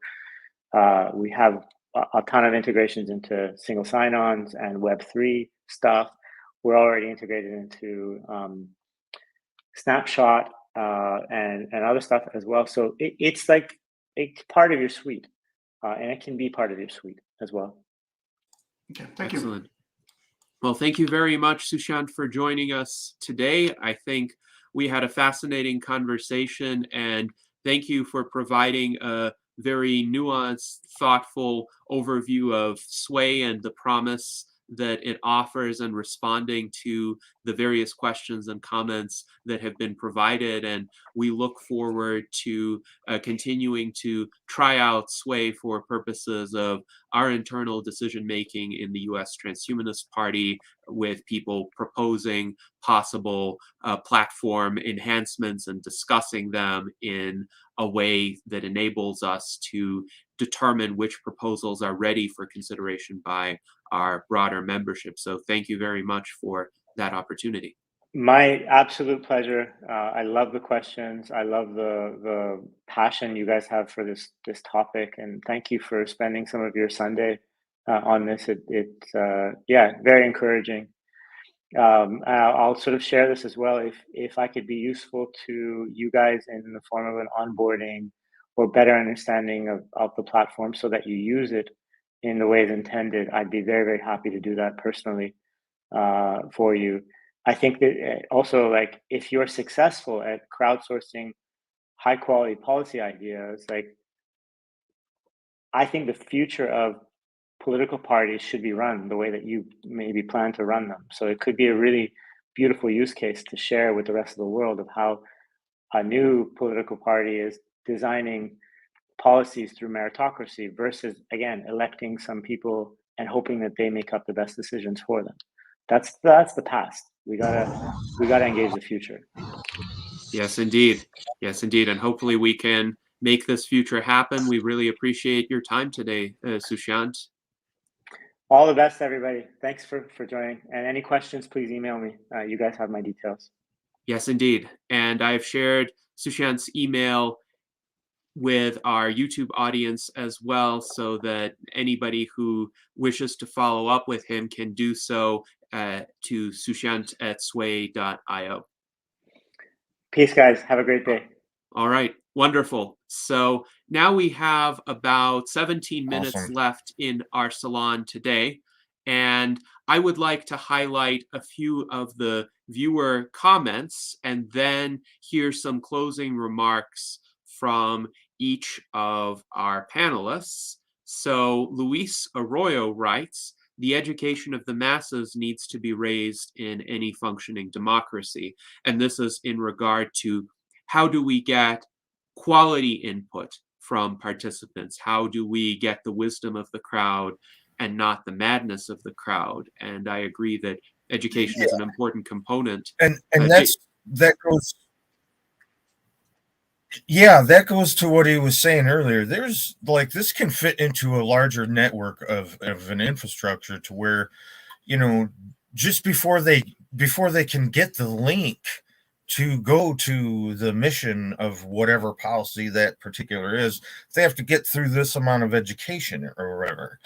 We have a ton of integrations into single sign-ons and Web3 stuff. We're already integrated into Snapshot and other stuff as well. So it's part of your suite, and it can be part of your suite as well. Okay, thank Excellent. you. Well, thank you very much, Soushiant, for joining us today. I think we had a fascinating conversation, and thank you for providing a very nuanced, thoughtful overview of Swae and the promise that it offers, and responding to the various questions and comments that have been provided. And we look forward to continuing to try out Swae for purposes of our internal decision making in the US Transhumanist Party, with people proposing possible platform enhancements and discussing them in a way that enables us to determine which proposals are ready for consideration by our broader membership. So thank you very much for that opportunity. My absolute pleasure. I love the questions. I love the passion you guys have for this topic, and thank you for spending some of your Sunday on this. It's very encouraging. I'll sort of share this as well. If I could be useful to you guys in the form of an onboarding or better understanding of the platform so that you use it in the ways intended, I'd be very, very happy to do that personally for you. I think that also, like, if you're successful at crowdsourcing high quality policy ideas, like, I think the future of political parties should be run the way that you maybe plan to run them. So it could be a really beautiful use case to share with the rest of the world of how a new political party is designing policies through meritocracy versus, again, electing some people and hoping that they make up the best decisions for them. That's the past. We gotta engage the future. Yes, indeed. Yes, indeed. And hopefully we can make this future happen. We really appreciate your time today, Soushiant. All the best, everybody. Thanks for joining. And any questions, please email me. You guys have my details. Yes, indeed. And I've shared Soushiant's email with our YouTube audience as well, so that anybody who wishes to follow up with him can do so to soushiant@swae.io. Peace, guys. Have a great day. All right. Wonderful. So now we have about 17 minutes Awesome. left in our salon today. And I would like to highlight a few of the viewer comments and then hear some closing remarks from each of our panelists. So Luis Arroyo writes, "The education of the masses needs to be raised in any functioning democracy." And this is in regard to how do we get quality input from participants? How do we get the wisdom of the crowd and not the madness of the crowd? And I agree that education is an important component. And that goes to what he was saying earlier. There's like, this can fit into a larger network of an infrastructure to where, just before they can get the link to go to the mission of whatever policy that particular is, they have to get through this amount of education or whatever.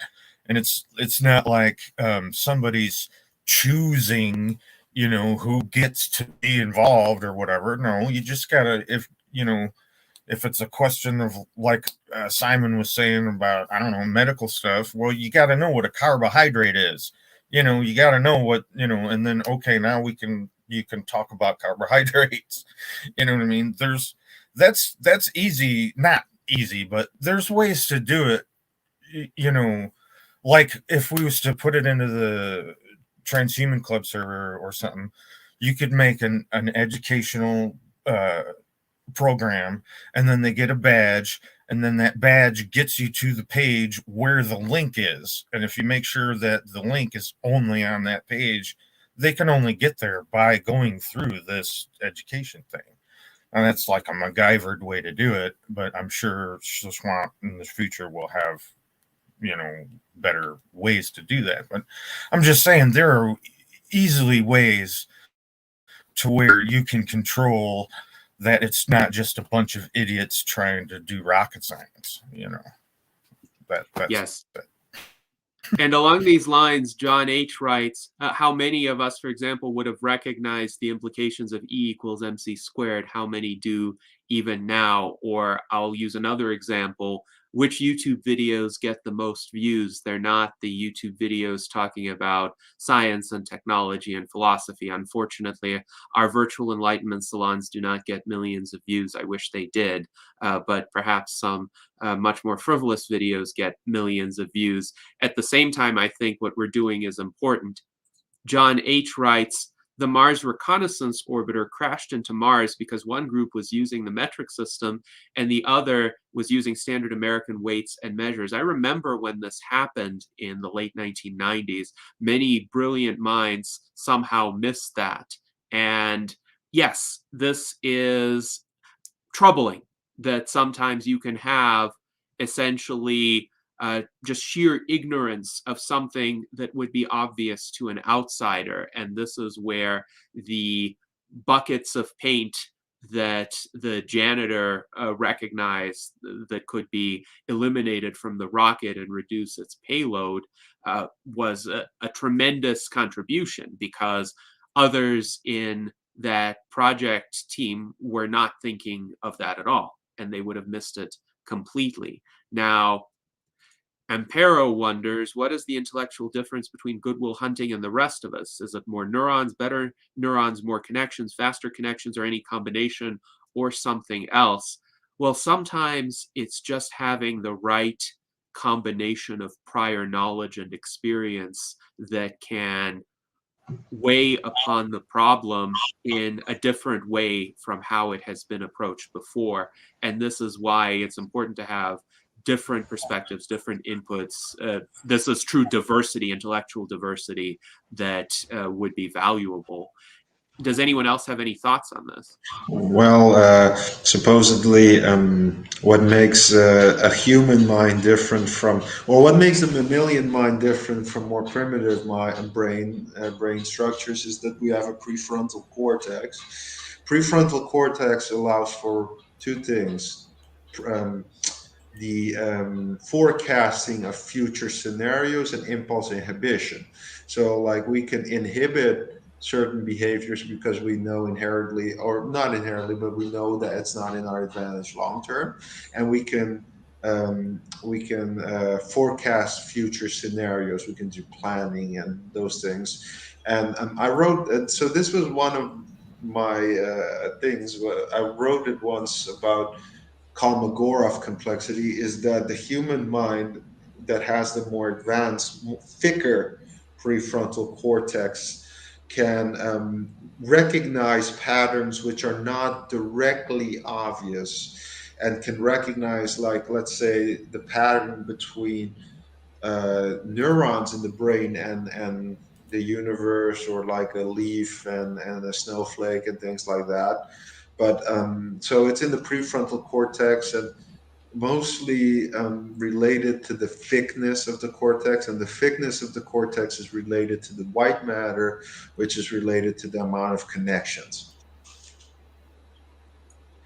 And it's not like somebody's choosing, who gets to be involved or whatever. No, you just gotta, if it's a question of, like Simon was saying about, I don't know, medical stuff, well, you got to know what a carbohydrate is. You got to know what, and then, okay, now you can talk about carbohydrates. You know what I mean? That's easy, not easy, but there's ways to do it. Like if we was to put it into the Transhuman Club server or something, you could make an educational program, and then they get a badge, and then that badge gets you to the page where the link is. And if you make sure that the link is only on that page, they can only get there by going through this education thing. And that's like a MacGyvered way to do it, but I'm sure Swamp in the future will have, better ways to do that. But I'm just saying there are easily ways to where you can control that it's not just a bunch of idiots trying to do rocket science, That's yes. And along these lines, John H. writes, how many of us, for example, would have recognized the implications of E equals MC squared? How many do even now? Or I'll use another example. which YouTube videos get the most views. They're not the YouTube videos talking about science and technology and philosophy. Unfortunately, our virtual Enlightenment salons do not get millions of views. I wish they did, but perhaps some much more frivolous videos get millions of views. At the same time, I think what we're doing is important. John H. writes, the Mars Reconnaissance Orbiter crashed into Mars because one group was using the metric system and the other was using standard American weights and measures. I remember when this happened in the late 1990s. Many brilliant minds somehow missed that. And yes, this is troubling that sometimes you can have essentially just sheer ignorance of something that would be obvious to an outsider. And this is where the buckets of paint that the janitor recognized that could be eliminated from the rocket and reduce its payload was a tremendous contribution, because others in that project team were not thinking of that at all, and they would have missed it completely. Now, Ampero wonders, what is the intellectual difference between Goodwill Hunting and the rest of us? Is it more neurons, better neurons, more connections, faster connections, or any combination, or something else? Well, sometimes it's just having the right combination of prior knowledge and experience that can weigh upon the problem in a different way from how it has been approached before. And this is why it's important to have different perspectives, different inputs. This is true diversity, intellectual diversity, that would be valuable. Does anyone else have any thoughts on this? Well, supposedly, what makes a human mind different from, or what makes a mammalian mind different from more primitive brain structures, is that we have a prefrontal cortex. Prefrontal cortex allows for two things. The forecasting of future scenarios and impulse inhibition. So like we can inhibit certain behaviors because we know inherently, or not inherently, but we know that it's not in our advantage long term, and we can forecast future scenarios. We can do planning and those things. And I wrote, so this was one of my things. I wrote it once about Kolmogorov complexity, is that the human mind that has the more advanced, thicker prefrontal cortex can recognize patterns which are not directly obvious, and can recognize, like, let's say, the pattern between neurons in the brain and the universe, or like a leaf and a snowflake and things like that. But so it's in the prefrontal cortex, and mostly related to the thickness of the cortex, and the thickness of the cortex is related to the white matter, which is related to the amount of connections.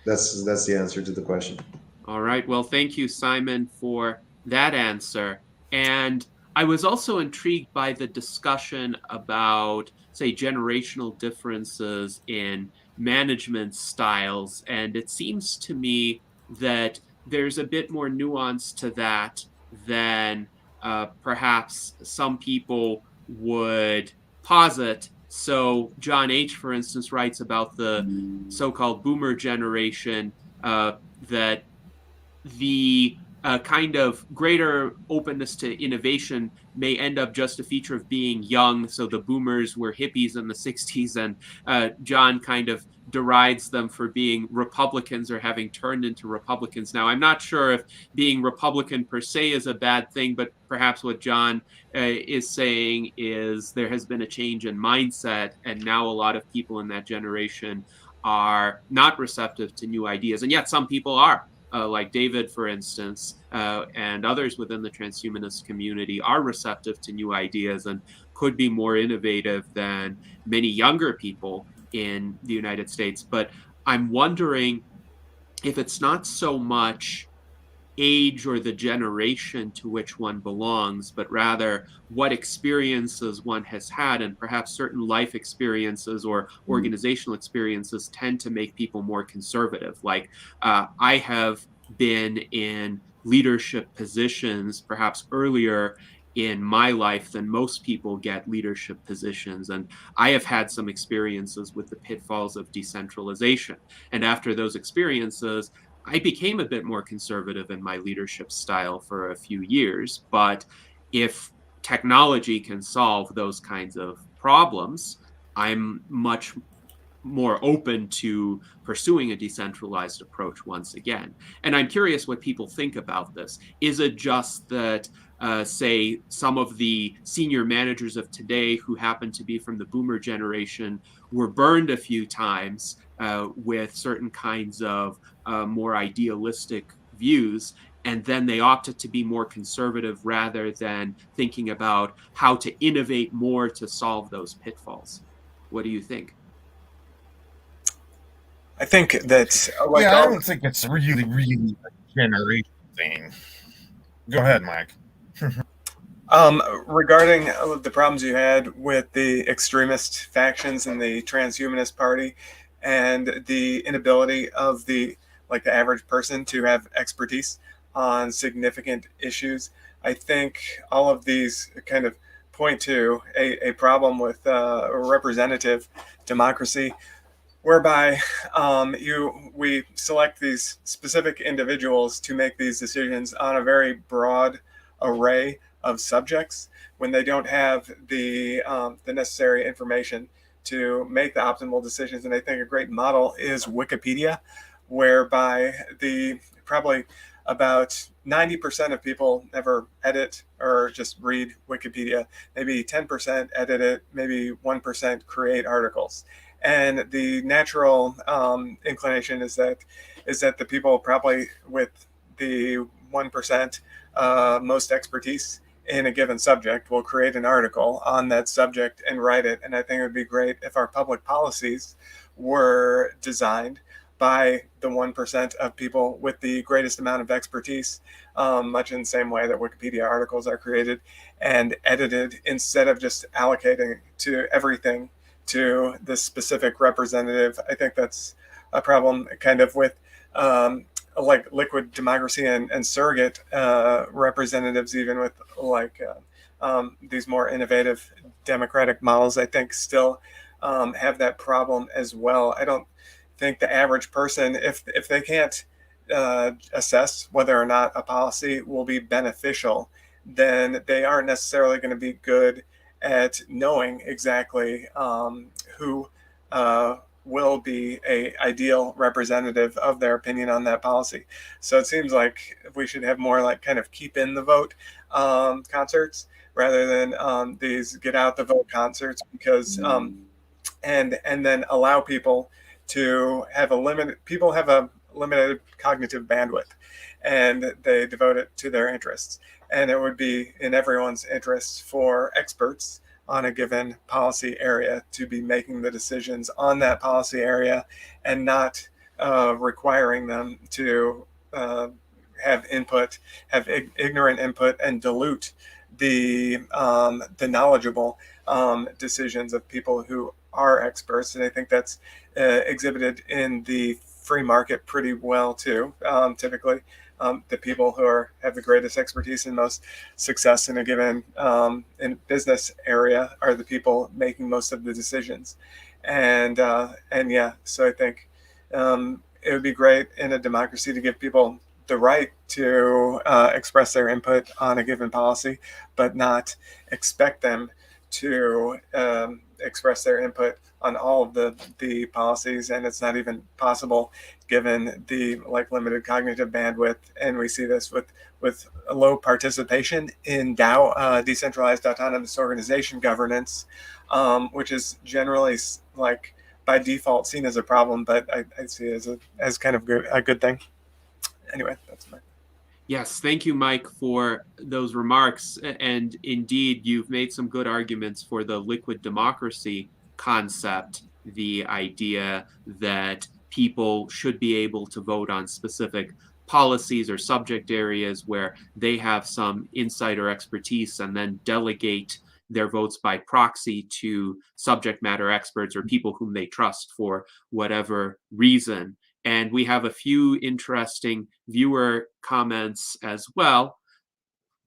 That's the answer to the question. All right. Well, thank you, Simon, for that answer. And I was also intrigued by the discussion about, say, generational differences in management styles. And it seems to me that there's a bit more nuance to that than perhaps some people would posit. So John H., for instance, writes about the so-called boomer generation, that the kind of greater openness to innovation may end up just a feature of being young. So the boomers were hippies in the 60s, and John kind of derides them for being Republicans or having turned into Republicans. Now, I'm not sure if being Republican per se is a bad thing, but perhaps what John is saying is there has been a change in mindset, and now a lot of people in that generation are not receptive to new ideas. And yet some people are. Like David, for instance, and others within the transhumanist community are receptive to new ideas and could be more innovative than many younger people in the United States. But I'm wondering if it's not so much age or the generation to which one belongs, but rather what experiences one has had, and perhaps certain life experiences or organizational experiences tend to make people more conservative. Like I have been in leadership positions perhaps earlier in my life than most people get leadership positions. And I have had some experiences with the pitfalls of decentralization. And after those experiences, I became a bit more conservative in my leadership style for a few years. But if technology can solve those kinds of problems, I'm much more open to pursuing a decentralized approach once again. And I'm curious what people think about this. Is it just that, say, some of the senior managers of today who happen to be from the boomer generation were burned a few times with certain kinds of more idealistic views, and then they opted to be more conservative rather than thinking about how to innovate more to solve those pitfalls? What do you think? I think that, like, Yeah, I don't think it's really a generation thing. Go ahead, Mike. regarding the problems you had with the extremist factions in the Transhumanist Party and the inability of the average person to have expertise on significant issues, I think all of these kind of point to a problem with representative democracy, whereby we select these specific individuals to make these decisions on a very broad array of subjects when they don't have the necessary information to make the optimal decisions. And I think a great model is Wikipedia, whereby probably about 90% of people never edit or just read Wikipedia. Maybe 10% edit it, maybe 1% create articles. And the natural inclination is that the people probably with the 1% most expertise in a given subject will create an article on that subject and write it. And I think it would be great if our public policies were designed by the 1% of people with the greatest amount of expertise, much in the same way that Wikipedia articles are created and edited, instead of just allocating to everything to the specific representative. I think that's a problem kind of with like liquid democracy and surrogate representatives, even with these more innovative democratic models, I think still have that problem as well. I don't think the average person, if they can't assess whether or not a policy will be beneficial, then they aren't necessarily going to be good at knowing exactly who will be a ideal representative of their opinion on that policy. So it seems like we should have more like kind of keep in the vote concerts rather than these get out the vote concerts, because and then allow people to have a limited cognitive bandwidth, and they devote it to their interests. And it would be in everyone's interests for experts on a given policy area to be making the decisions on that policy area, and not requiring them to have ignorant input and dilute the knowledgeable decisions of people who are experts. And I think that's exhibited in the free market pretty well too. Typically, the people who have the greatest expertise and most success in a given in business area are the people making most of the decisions. And yeah, so I think it would be great in a democracy to give people the right to express their input on a given policy, but not expect them to express their input on all of the policies. And it's not even possible given the limited cognitive bandwidth. And we see this with a low participation in DAO, decentralized autonomous organization governance, which is generally by default seen as a problem, but I see it as kind of a good thing. Anyway, that's my. Yes, thank you, Mike, for those remarks. And indeed, you've made some good arguments for the liquid democracy concept, the idea that people should be able to vote on specific policies or subject areas where they have some insight or expertise, and then delegate their votes by proxy to subject matter experts or people whom they trust for whatever reason. And we have a few interesting viewer comments as well.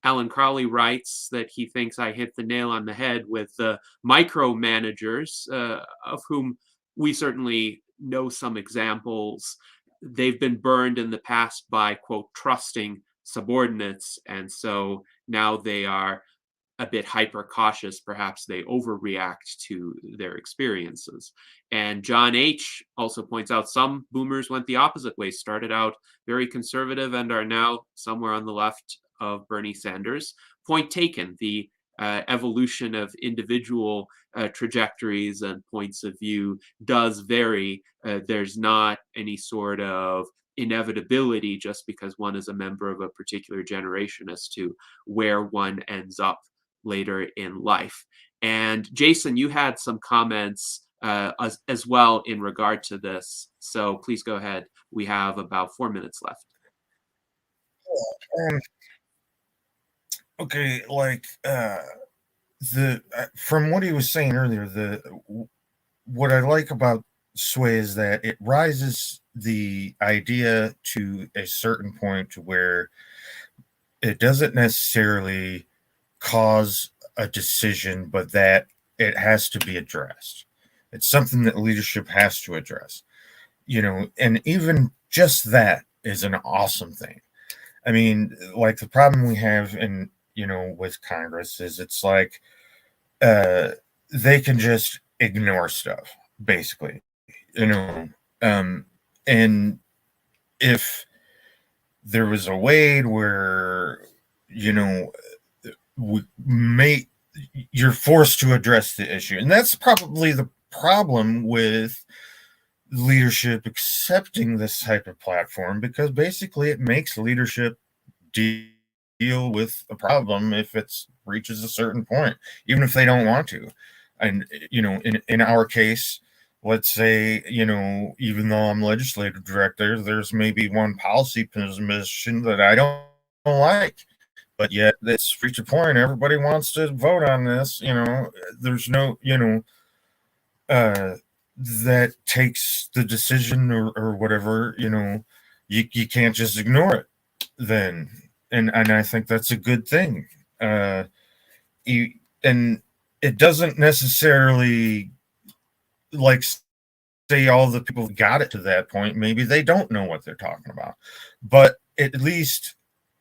Alan Crowley writes that he thinks I hit the nail on the head with the micromanagers, of whom we certainly know some examples. They've been burned in the past by, quote, trusting subordinates. And so now they are a bit hyper cautious. Perhaps they overreact to their experiences. And John H. also points out some boomers went the opposite way, started out very conservative and are now somewhere on the left of Bernie Sanders. Point taken. The evolution of individual trajectories and points of view does vary. There's not any sort of inevitability just because one is a member of a particular generation as to where one ends up later in life. And Jason, you had some comments as well in regard to this. So please go ahead. We have about 4 minutes left. Okay, like from what he was saying earlier, what I like about Swae is that it rises the idea to a certain point where it doesn't necessarily cause a decision, but that it has to be addressed. It's something that leadership has to address, and even just that is an awesome thing. I mean, like the problem we have with Congress is it's like they can just ignore stuff, basically, and if there was a way where, you're forced to address the issue. And that's probably the problem with leadership accepting this type of platform, because basically it makes leadership deal with a problem if it reaches a certain point, even if they don't want to. And, in our case, let's say, even though I'm legislative director, there's maybe one policy position that I don't like. But yet it's reached a point, everybody wants to vote on this, there's no, that takes the decision or whatever, you can't just ignore it then. And I think that's a good thing. And it doesn't necessarily like say all the people got it to that point. Maybe they don't know what they're talking about, but at least,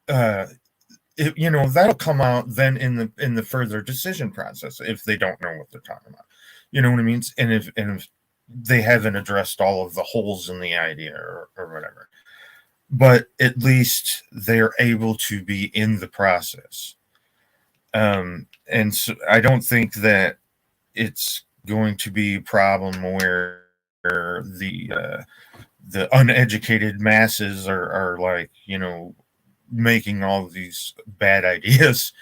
that'll come out then in the further decision process if they don't know what they're talking about. You know what I mean? And if they haven't addressed all of the holes in the idea or whatever, but at least they're able to be in the process. And so I don't think that it's going to be a problem where the uneducated masses are like, making all of these bad ideas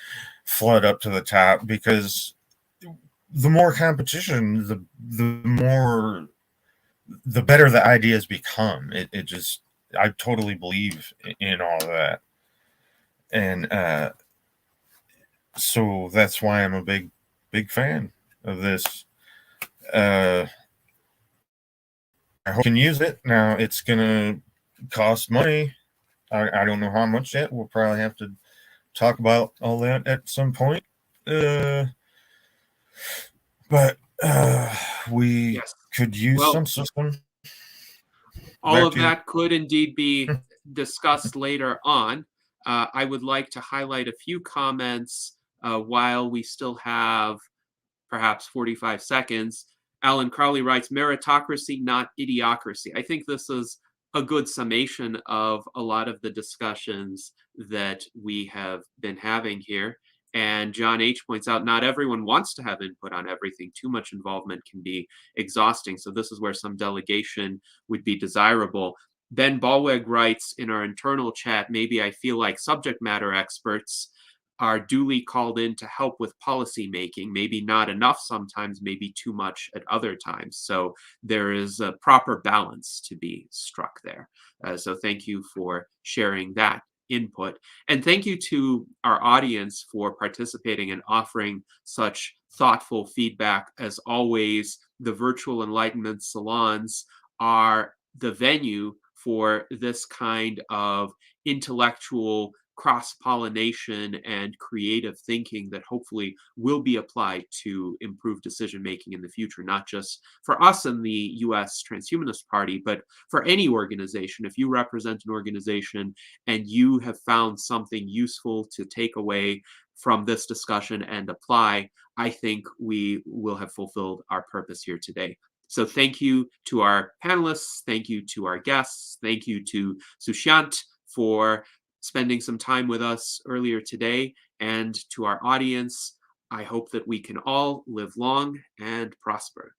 flood up to the top, because the more competition, the better the ideas become. I totally believe in all of that. And so that's why I'm a big fan of this. I hope you can use it. Now it's gonna cost money. I don't know how much yet. We'll probably have to talk about all that at some point. But we could use some system. All of that could indeed be discussed later on. I would like to highlight a few comments while we still have perhaps 45 seconds. Alan Crowley writes, meritocracy, not idiocracy. I think this is a good summation of a lot of the discussions that we have been having here. And John H. points out, not everyone wants to have input on everything. Too much involvement can be exhausting. So this is where some delegation would be desirable. Ben Ballweg writes in our internal chat, maybe I feel like subject matter experts are duly called in to help with policy making, maybe not enough sometimes, maybe too much at other times. So there is a proper balance to be struck there. So thank you for sharing that input. And thank you to our audience for participating and offering such thoughtful feedback. As always, the virtual Enlightenment salons are the venue for this kind of intellectual cross-pollination and creative thinking that hopefully will be applied to improve decision-making in the future, not just for us in the US Transhumanist Party, but for any organization. If you represent an organization and you have found something useful to take away from this discussion and apply, I think we will have fulfilled our purpose here today. So thank you to our panelists, thank you to our guests, thank you to Soushiant for spending some time with us earlier today, and to our audience. I hope that we can all live long and prosper.